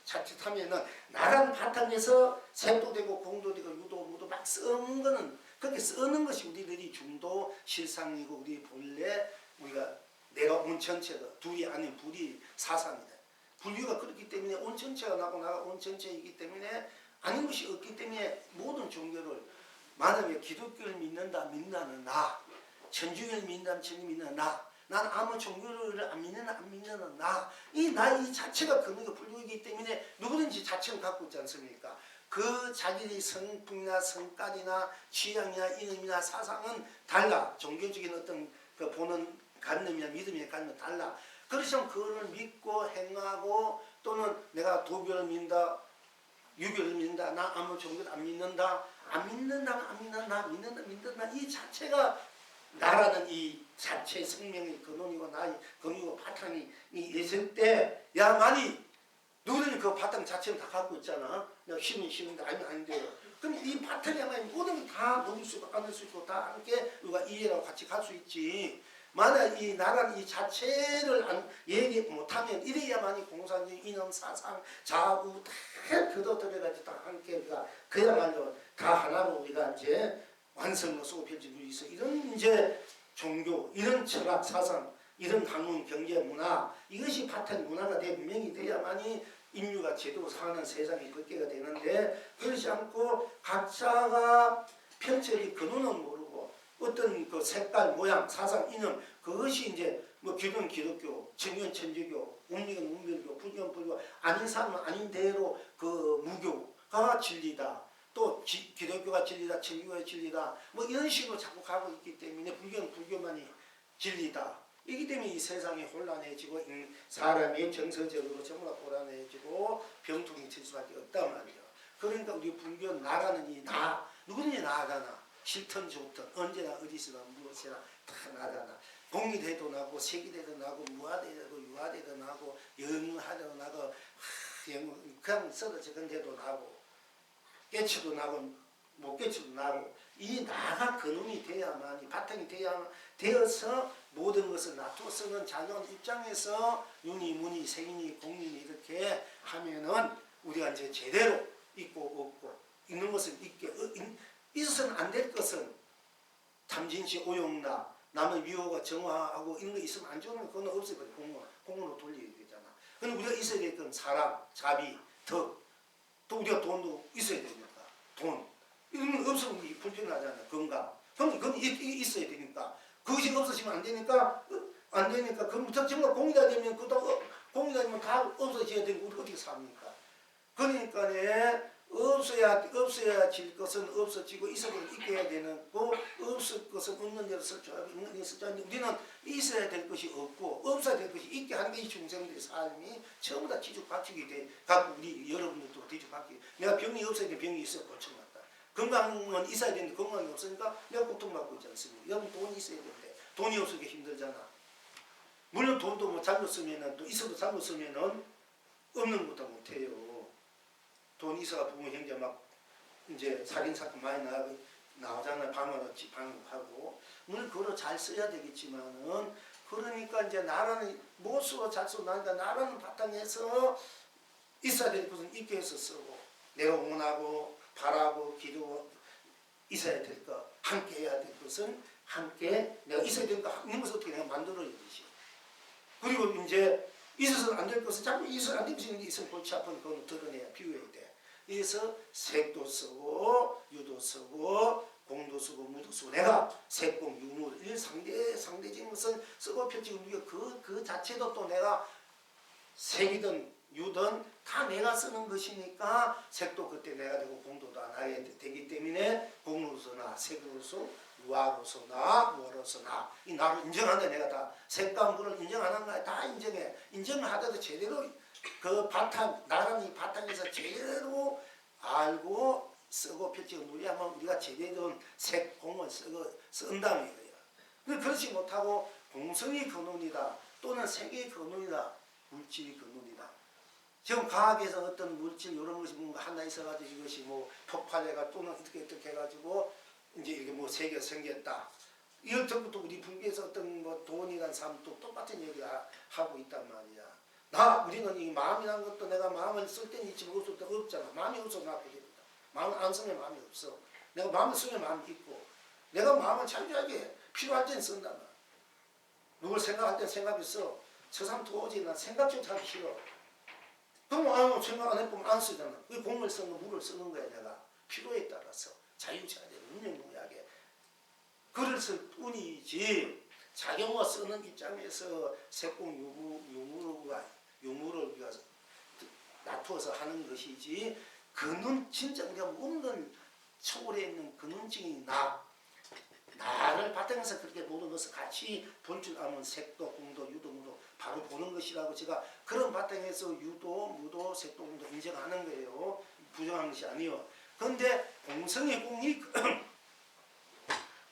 자칫하면은 나라는 바탕에서 색도 되고 공도 되고 유도 무도 막 쓰는 거는 그렇게 쓰는 것이 우리들이 중도 실상이고 우리 본래 우리가 내가 온 전체가 둘이 아닌 불이 사상이다. 불교가 그렇기 때문에 온 전체가 나고 나가 온 전체이기 때문에 아닌 것이 없기 때문에 모든 종교를 만약에 기독교를 믿는다는 나, 천주교를 믿는다면 천주 믿는 나, 나는 아무 종교를 안 믿는 나, 이 자체가 근원이 불교이기 때문에 누구든지 자체를 갖고 있지 않습니까? 그 자기의 성품이나 성깔이나 취향이나 이념이나 사상은 달라. 종교적인 어떤 그 보는 관념이나 믿음이나 관념은 달라. 그렇지만 그거를 믿고 행하고 또는 내가 도교를 믿는다, 유교를 믿는다, 나 아무 종교를 안 믿는다, 믿는다 이 자체가 나라는 이 자체의 생명의 근원이고 나의 근원이고 바탕이 있을 때 야 많이 누구든지 그 바탕 자체는 다 갖고 있잖아. 내가 싫은데 아니면 아닌데요. 그럼 이 바탕이 하나님 모든 게 다 누릴 수 있고 안을 수 있고 다 함께 우리가 이해라고 같이 갈 수 있지. 만약 이 나라는 이 자체를 얘기 못하면 이래야만이 공산주의, 이념, 사상, 자구 다 걷어들여가지고 다 함께 우리가 그야말로 다 하나로 우리가 이제 완성을 쏘고 펼쳐지고 있어. 이런 이제 종교, 이런 철학, 사상, 이런 학문, 경제, 문화 이것이 바탕 문화가 분명히 돼야만이 인류가 제대로 사는 세상이 걷게가 되는데 그렇지 않고 각자가 편철이 근원은 모르고 어떤 그 색깔, 모양, 사상, 이념 그것이 이제 뭐 기독은 기독교, 정연 천주교, 운명은 운명교, 불교는 불교, 아닌 사람은 아닌 대로 그 무교가 진리다. 또 기독교가 진리다, 천주교가 진리다. 뭐 이런 식으로 자꾸 가고 있기 때문에 불교는 불교만이 진리다. 이기 때문에 이 세상이 혼란해지고 사람이 정서적으로 전부 다 혼란해지고 병통이 칠 수밖에 없단 말이에요. 그러니까 우리 불교 나라는 이 나, 누구든지 나잖아. 싫든 좋든 언제나 어디서나 무엇이나 다 나잖아. 공리대도 나고 세기대도 나고 무아대도 유아대도 나고 영하대도 나고 그냥 썰어져간 대도 나고 깨치도 나고 못 깨치도 나고 이 나가 근원이 돼야만이 바탕이 돼야 되어서 모든 것을 놔두어서는 자녀 입장에서 윤희, 문희, 생인이, 공인이 이렇게 하면은 우리가 이제 제대로 있고 없고 있는 것은 있게 있어서는 안 될 것은 탐진치, 오용나, 남의 미호가 정화하고 이런 거 있으면 안 좋으면 그건 없애버려. 공으로 돌려야 되잖아. 근데 우리가 있어야 될 건 사랑, 자비, 덕, 또 우리가 돈도 있어야 되니까 돈 이런 거 없으면 우리 불편하잖아. 건강. 그건 있어야 되니까 그것이 없어지면 안 되니까 그부터 정말 공이다 되면 그것도 공이다 되면 다 없어져야 되고 우리 어떻게 삽니까? 그러니까 없어야 질 것은 없어지고 있어야 있게 해야 되는 거 없을 것은 없는 대로 설정하고 있는 대로 설정하는데 우리는 있어야 될 것이 없고 없어야 될 것이 있게 하는 게 이 중생들의 삶이 전부 다 뒤죽박죽이 돼 갖고 우리 여러분들도 뒤죽박죽이 내가 병이 없어야 돼 병이 있어 고쳐놨다. 건강은 있어야 되는데 건강이 없으니까 내가 고통받고 있지 않습니까? 여러분 돈이 있어야 되는데 돈이 없으니까 힘들잖아. 물론 돈도 뭐 잘못 쓰면은 또 있어도 잘못 쓰면은 없는 것도 못해요. 돈 있어가 부모 형제 막 이제 살인 사건 많이 나오잖아요. 방어하고 물론 그걸 잘 써야 되겠지만은 그러니까 이제 나라는 못 쓰고 잘 쓰고 나니까 나라는 바탕에서 있어야 될 것은 있게 해서 쓰고 내가 원하고 바라고 기도 있어야 될 것 함께 해야 될 것은 함께 내가 있어야 될 것 있는 것을 어떻게 내가 만들어야지. 그리고 이제 있어서는 안 될 것은 자꾸 있어서 안 되는 게 있으면 골치 아픈 그건 드러내야 비워야 돼. 그래서 색도 쓰고 유도 쓰고 공도 쓰고 무도 쓰고 내가 색공 유무 이 상대적인 것은 쓰고 펼치고 우리가 그 자체도 또 내가 색이든 유든 다 내가 쓰는 것이니까 색도 그때 내가 되고 공도 다 나야 되기 때문에 공으로서나 색으로서 유아로서나 무어로서나 이 나를 인정한다. 내가 다 색과 물을 인정하는 거야. 다 인정해. 인정하더라도 제대로 그 바탕 나라는 이 바탕에서 제대로 알고 쓰고 펼치고 누리하면 우리가 제대로 된 색공을 쓴다는 거예요. 근데 그렇지 못하고 공성이 근원이다 또는 세계의 근원이다 물질이 근원이다. 지금 과학에서 어떤 물질 이런 것이 뭔가 하나 있어가지고 이것이 뭐 폭발해가 또는 어떻게 해가지고 이제 이게 뭐 세계가 생겼다. 이걸 전부 또 우리 불교에서 어떤 뭐 돈이라는 사람도 똑같은 얘기를 하고 있단 말이야. 우리는 이 마음이라는 것도 내가 마음을 쓸 때는 있지만 없을 때 없잖아. 마음이 없어서 나쁘게 됩니다. 마음을 안 쓰면 마음이 없어. 내가 마음을 쓰면 마음이 있고 내가 마음을 창조하게 필요할 때는 쓴단 말이야. 누굴 생각할 때 생각이 써. 저 사람 도저히 난 생각 좀 하기 싫어. 그럼 생각 안 해보면 안 쓰잖아. 그 공을 쓰는 거 물을 쓰는 거야. 내가 필요에 따라서 자유자재 운영무야하게 글을 쓸 뿐이지 자경화 쓰는 입장에서 색공 유무를 우리가 놔두어서 하는 것이지 근원 진짜 우리가 없는 초월해 있는 근원적인 나를 바탕에서 그렇게 보는 것을 같이 볼 줄 아는 색도 공도 유도 무도 바로 보는 것이라고 제가 그런 바탕에서 유도 무도 색도 공도 인정하는 거예요. 부정하는 것이 아니요. 그런데 공성의 공이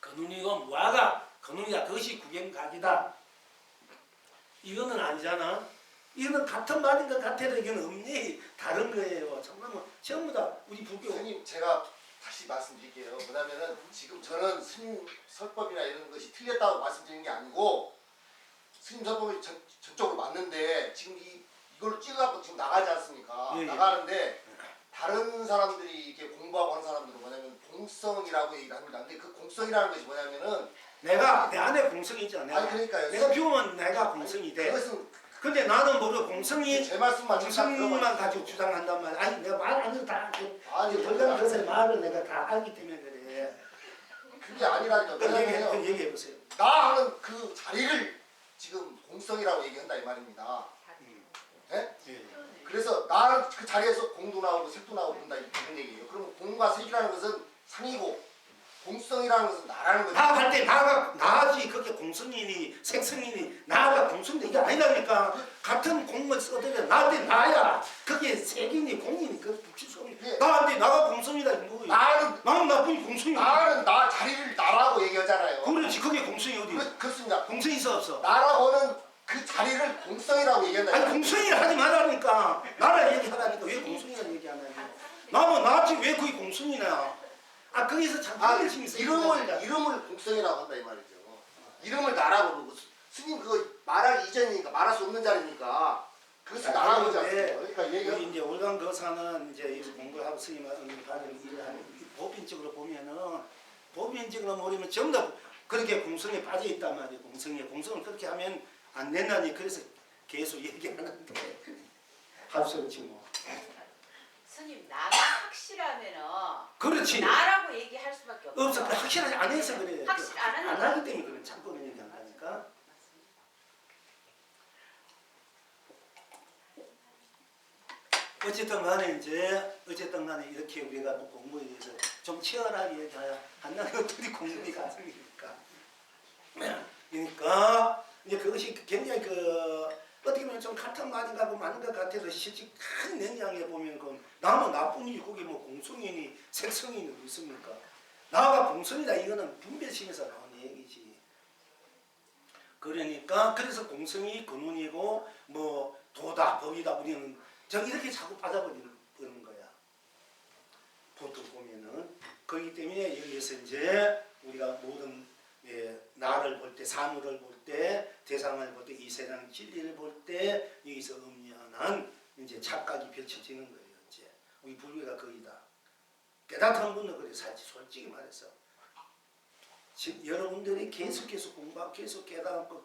근원이고 무아가 근원이다. 그것이 구경각이다. 이거는 아니잖아. 이거는 같은 말인 것 같아도 이건 없니 다른 거예요. 정말 뭐 전부 다 우리 불교. 선생님 제가 다시 말씀드릴게요. 뭐냐면은 지금 저는 스님 설법이나 이런 것이 틀렸다고 말씀드리는 게 아니고 스님 설법이 전적으로 맞는데 지금 이걸 찍어갖고 지금 나가지 않습니까? 예, 예. 나가는데 다른 사람들이 이렇게 공부하고 하는 사람들은 뭐냐면 공성이라고 얘기를 합니다. 근데 그 공성이라는 것이 뭐냐면은 내가 내 안에 공성이 있잖아. 아니 그러니까요. 내가 비우면 내가 공성이 돼. 그것은 근데 나는 모르고 공성이 제 말씀만 잠깐 공성만 들어봐. 가지고 주장한단 말이야. 아니 내가 말 안 해도 다 아니 돌간 것의 말을 내가 다 알기 때문에 그래. 그게 아니라니까. 왜냐면요. 얘기해 보세요. 나 하는 그 자리를 지금 공성이라고 얘기한다 이 말입니다. 네? 예. 그래서 나는 그 자리에서 공도 나오고 색도 나오고 그런다 이런 얘기예요. 그러면 공과 색이라는 것은 상이고 공성이라는 것은 나라는 거죠. 나갈 때 나지 그게 공성이니 색성이니 나가 공성인데 이게 아니라니까. 같은 공을 써들여 나한테 나야. 그게 색이니 공이니 그 붙일 수 없니. 예. 나한테 나가 공성이다 이거. 나는 나뿐이 공성이. 나는 나 자리를 나라고 얘기하잖아요. 그렇지 그게 공성이 어디? 그렇습니다. 공성이 있어 없어? 나라고 하는 그 자리를 공성이라고 얘기한다. 아니 공성이라 하지 말라니까. 나라 얘기하라니까 왜 공성이라는 얘기 안 하냐. 나는 나지 왜 그게 공성이냐. 아 거기서 참 관심이 있어. 이름을 공성이라고 한다 이 말이죠. 이름을 나라고 부르고 스님 그거 말할 이전이니까 말할 수 없는 자리니까 그것을 나라고 하지 않습니까? 그러니까 우리 얘기가 이제 올강 거사는 이제 이 공부하고 스님을 받은 일을 하는 법인적으로 보면은 법인적으로 모르면 전부 다 그렇게 공성에 빠져 있단 말이에요. 공성을 그렇게 하면 안 된다니 그래서 계속 얘기하는데 할 수 없지 뭐. 스님 나가 확실하면은 그렇지. 나라고 얘기할 수밖에 없어. 없어. 확실하지 안 해서 그래. 확실 안 하니까. 안 하기 때문에 그런 자꾸 그런 얘기 한다니까. 어쨌든 간에 이렇게 우리가 공부에 대해서 좀 치열하게 한다는 것들이 공부의 가슴이니까. 그러니까 이제 그것이 굉장히 어떻게 보면 좀 같은 말인가 하고 많은 것 같아도 실제 큰 내용에 보면 나는 나뿐이지 거기 뭐 공성이니 색성이니 있습니까? 나가 공성이다 이거는 분별심에서 나온 얘기지. 그러니까 그래서 공성이 근원이고 뭐 도다 법이다 우리는 저 이렇게 자꾸 빠져버리는 거야. 보통 보면은 그렇기 때문에 여기에서 이제 우리가 모든 나를 볼 때 사물을 볼 때 대상을 볼 때 이 세상 진리를 볼 때 여기서 엄연한 이제 착각이 펼쳐지는 거예요. 이제 우리 불교가 거기다. 깨닫는 분은 그래 살지 솔직히 말해서. 지금 여러분들이 계속 공부하고 계속 깨닫고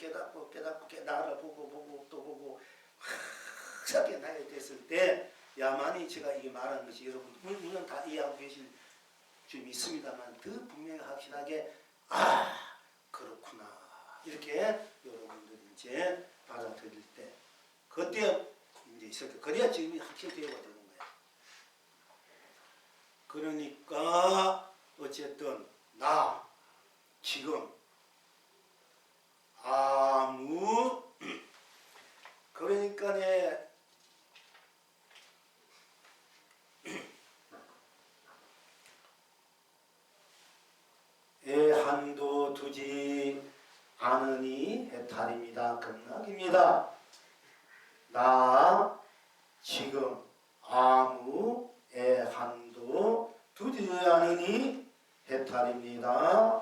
나를 보고 또 보고 확 깨닫게 됐을 때 야만이 제가 이게 말하는 것이 여러분 물론 다 이해하고 계실 좀 있습니다만 더 분명히 확실하게 그렇구나 이렇게 여러분들이 이제 받아들일 때 그때 이제 있을 때 그래야 지금이 확실되어야 되는 거야. 그러니까 어쨌든 나 지금 아무 그러니까 한도 두지 않으니 해탈입니다. 극락입니다. 나 지금 아무 한도 두지 않으니 해탈입니다.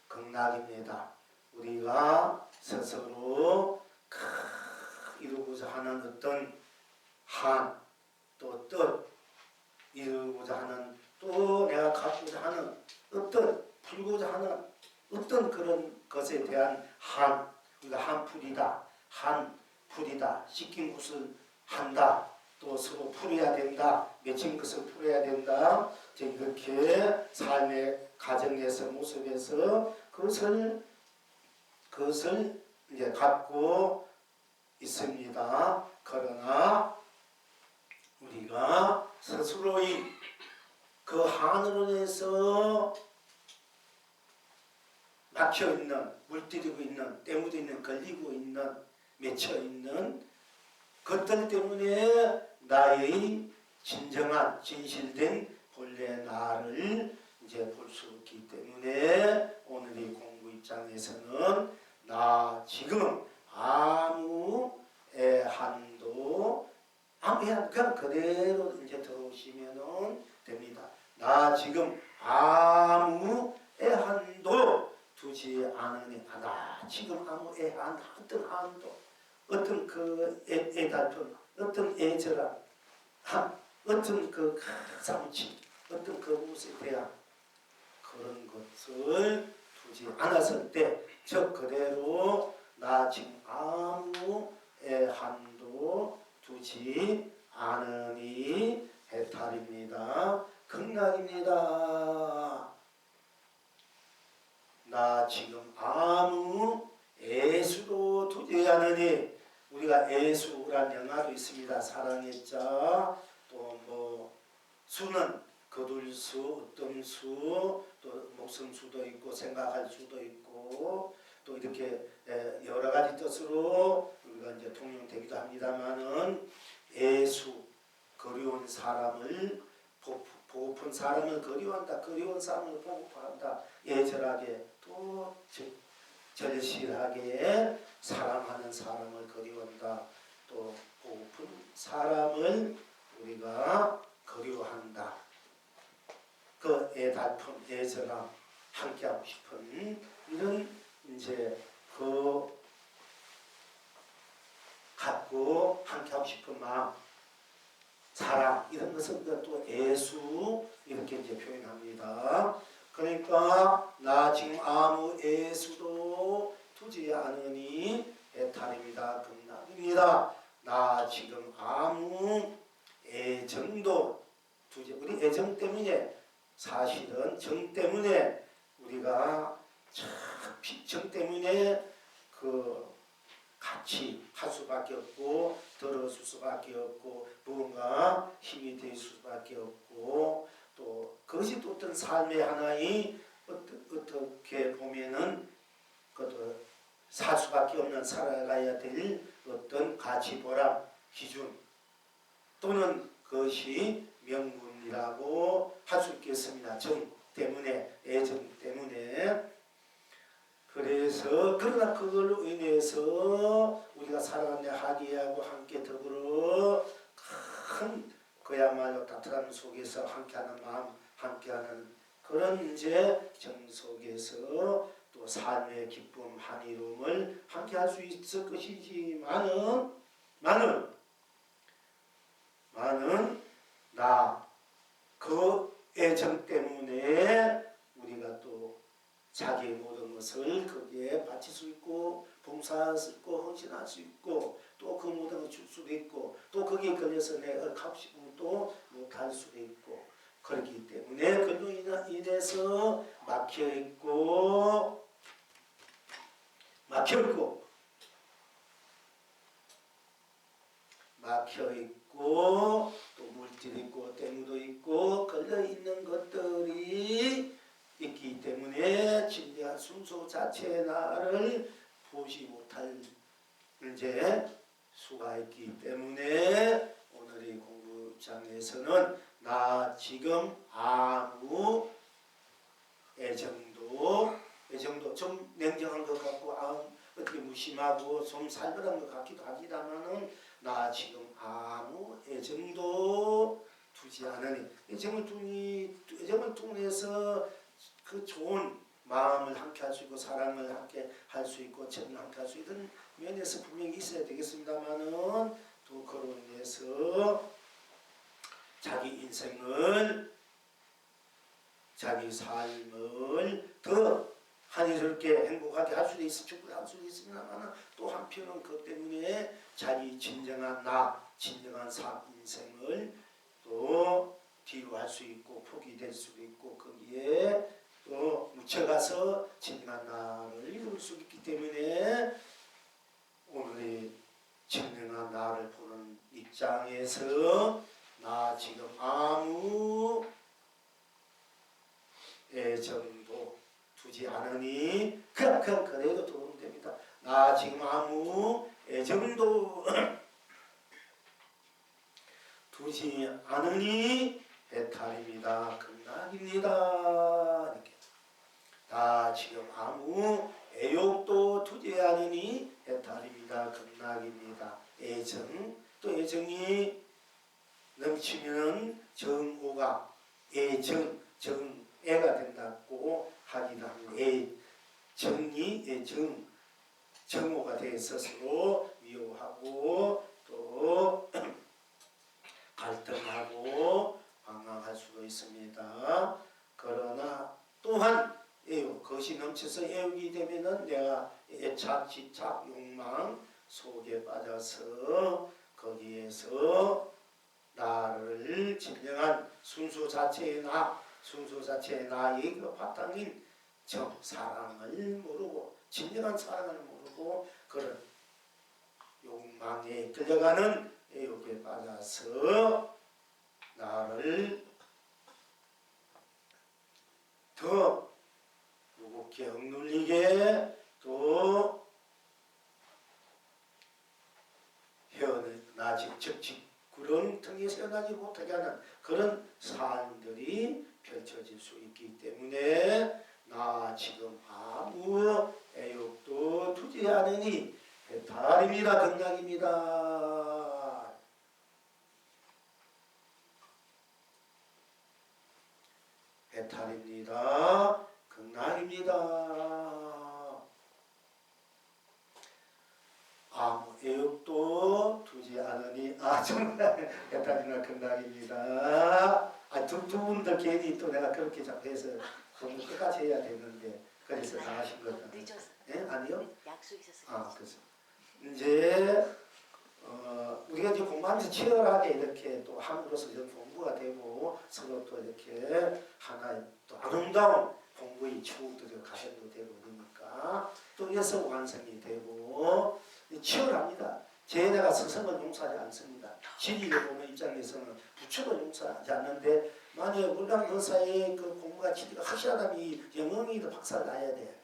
극락입니다. 우리가 스스로 이루고자 하는 어떤 한, 또 뜻, 이루고자 하는 또 내가 갖고자 하는 어떤 풀고자 하는 어떤 그런 것에 대한 우리가 한풀이다, 시킨 것을 한다, 또 서로 풀어야 된다, 맺힌 것을 풀어야 된다. 이렇게 삶의 가정에서 모습에서 그것을 이제 갖고 있습니다. 그러나 우리가 스스로의 그 한으로 인해서 막혀있는, 물들이고 있는, 때묻어 있는, 걸리고 있는, 맺혀있는 것들 때문에 나의 진정한, 진실된 본래 나를 이제 볼 수 없기 때문에 오늘의 공부 입장에서는 나 지금 아무 애한도 그냥 그대로 이제 들어오시면 됩니다. 나 나 지금 아무 애한도 두지 않으니 나 지금 아무 애한 어떤 한도 어떤 그 애달픈 어떤 애절함 어떤 그 사무치 어떤 그 무엇에 대한 그런 것을 두지 않았을 때 저 그대로 나 지금 아무 애한도 두지 않으니 해탈입니다. 극락입니다. 나 지금 아무 애수도 두지 않으니 우리가 애수란 영화도 있습니다. 사랑의 자 또 뭐 수는 거둘 수, 어떤 수, 또 목숨 수도 있고 생각할 수도 있고 또 이렇게 여러 가지 뜻으로 우리가 이제 통용되기도 합니다만은 애수 그리운 사람을 보고픈 사람을 그리워한다. 그리운 사람을 보고한다. 애절하게 또 절실하게 사랑하는 사람을 그리워한다. 또 보고픈 사람을 우리가 그리워한다. 그 애달픈 애절함 함께하고 싶은 이런 이제 그 갖고 함께하고 싶은 마음 사랑 이런 것을 또 애수 이렇게 이제 표현합니다. 그러니까 나 지금 아무 애수도 두지 않으니 애탈입니다. 극락입니다. 나 지금 아무 애정도 두지 우리 애정 때문에 사실은 정 때문에 우리가 정 때문에 그 같이 할 수밖에 없고 들어줄 수밖에 없고 무언가 힘이 될 수밖에 없고 또 그것이 또 어떤 삶의 하나의 어떻게 보면은 그것도 살 수밖에 없는 살아가야 될 어떤 가치 보람 기준 또는 그것이 명분이라고 할 수 있겠습니다. 정 때문에 애정 때문에 그래서 그러나 그걸로 인해서 우리가 살아가는 하기하고 함께 더불어 큰 그야말로 따뜻함 속에서 함께하는 마음 함께하는 그런 이제 정 속에서 또 삶의 기쁨 한이름을 함께할 수 있을 것이지만은 나 그 애정 때문에 우리가 또 자기의 모든 것을 거기에 바칠 수 있고 봉사할 수 있고 헌신할 수 있고 또 그 모든 걸 줄 수도 있고 또 거기에 걸려서 내가 갚고 싶으면 또 못할 수도 있고 그렇기 때문에 그로 인해서 막혀있고 또 물질이 있고 때문도 있고 걸려있는 것들이 있기 때문에 진리한 순수 자체의 나를 보지 못할 이제 수가 있기 때문에 오늘의 공부장에서는 나 지금 아무 애정도 좀 냉정한 것 같고 어떻게 무심하고 좀 살벌한 것 같기도 하지만은 나 지금 아무 애정도 두지 않으니 애정을 통해서 그 좋은 마음을 함께 할 수 있고 사랑을 함께 할 수 있고 정을 함께 할 수 있는 면에서 분명히 있어야 되겠습니다만은 또 그로 인해서 자기 인생을 자기 삶을 더 한이스럽게 행복하게 할 수도 있어 충분히 할 수도 있습니다만 또 한편은 그것 때문에 자기 진정한 진정한 인생을 또 뒤로 할 수 있고 포기될 수도 있고 거기에 또 묻혀가서 진정한 나를 이룰 수 있기 때문에 오늘의 진정한 나를 보는 입장에서 나 지금 아무 애정도 두지 않으니 그냥 그래도 도움 됩니다. 나 지금 아무 애정도 두지 않으니 해탈입니다. 극락입니다. 이렇게 나 지금 아무 애욕도 두지 않으니 해탈입니다. 극락입니다. 또 애정이 넘치면 정오가 정애가 된다고 하기도 합니다. 정이 정오가 돼서 서로 미워하고 또 갈등하고 방황할 수도 있습니다. 그러나 또한 것이 넘쳐서 애우게 되면은 내가 애착, 집착, 욕망 속에 빠져서 거기에서 나를 진정한 순수 자체의 나의 그 바탕인 사랑을 모르고 진정한 사랑을 모르고 그런 욕망에 끌려가는 애욕에 빠져서 나를 더 무겁게 억눌리게 또 헤어나지 구렁텅이에서 헤어나지 못하게 하는 그런 삶들이 펼쳐질 수 있기 때문에 나 지금 아무 애욕도 두지 않으니 해탈입니다. 극락입니다. 해탈입니다. 극락입니다. 아무 애욕도 두지 않으니 정말 해탈이나 극락입니다. 두 분들 괜히 또 내가 그렇게 자꾸 해서 공부 끝까지 해야 되는데 그래서 다 하신 거죠. 늦었어. 예? 아니요? 약속 있었어요. 그래서 이제 우리가 이제 공부하면서 치열하게 이렇게 또 함으로써 이런 공부가 되고 서로 또 이렇게 하나의 또 아름다운 공부의 추억들이 가정도 되고 그러니까 또 이어서 완성이 되고 치열합니다. 제자가 스승을 용서하지 않습니다. 진리를 보는 입장에서는 부처도 용서하지 않는데 만약에 물랑 그 사이에 그 공부가 진리가 확실하다면 이 영영이도 박살 나야 돼.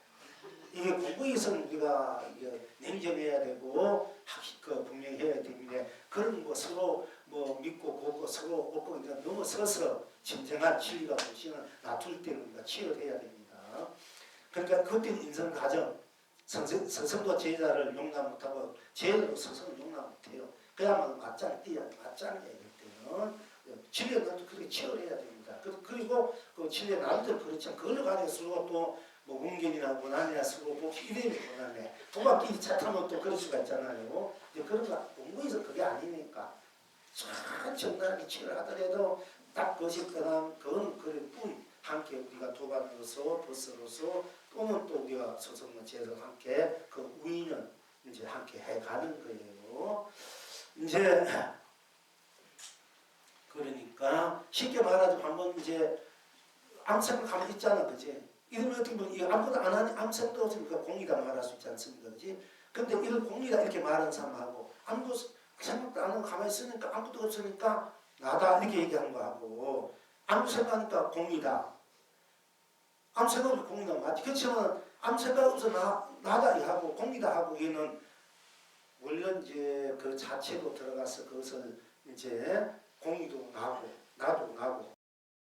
이게 공부에서는 우리가 냉정해야 되고 분명히 해야 되는데 그런 거 서로 믿고 곱고 서로 옳고 넘어서서 진정한 진리가 보시는 놔둘 때는 우리가 치열해야 됩니다. 그러니까 그때는 인생 과정 스승도 제자를 용납 못하고 제자도 스승을 용납 못해요. 그야말로 맞짱 뛰어야 맞짱이야 이럴 때는 진리는 그렇게 치열해야 됩니다. 그리고 그 진리 나이들 그렇지만 그걸 가지고 서로 또 문견이나 고난이나 서로 이름이 고난해 도박끼리 차 타면 또 그럴 수가 있잖아요. 이제 그런 거 공부에서 그게 아니니까 참 정당하게 치열하더라도 딱 그것이 그거는 그럴 뿐 함께 우리가 도반으로서 버스로서 또는 또 우리가 소속무체에서 함께 그 우인은 이제 함께 해가는 거예요. 이제 그러니까 쉽게 말하자면 한번 이제 아무 생각 가만히 있잖아, 그지? 이런 어떻게 보면 이거 아무것도 안 하니 아무 생각도 없으니까 공이다 말할 수 있지 않습니까, 그지? 근데 이걸 공이다 이렇게 말하는 사람하고 아무것도 생각도 안 하고 가만히 있으니까 아무것도 없으니까 나다 이렇게 얘기하는 거하고 아무 생각하니까 공이다. 아무 생각 없이 공이다 맞지? 그렇지만 아무 생각 없어 나다 하고 공이다 하고 얘는 물론 이제 그 자체로 들어가서 그것을 이제 공이도 나고 나도 나고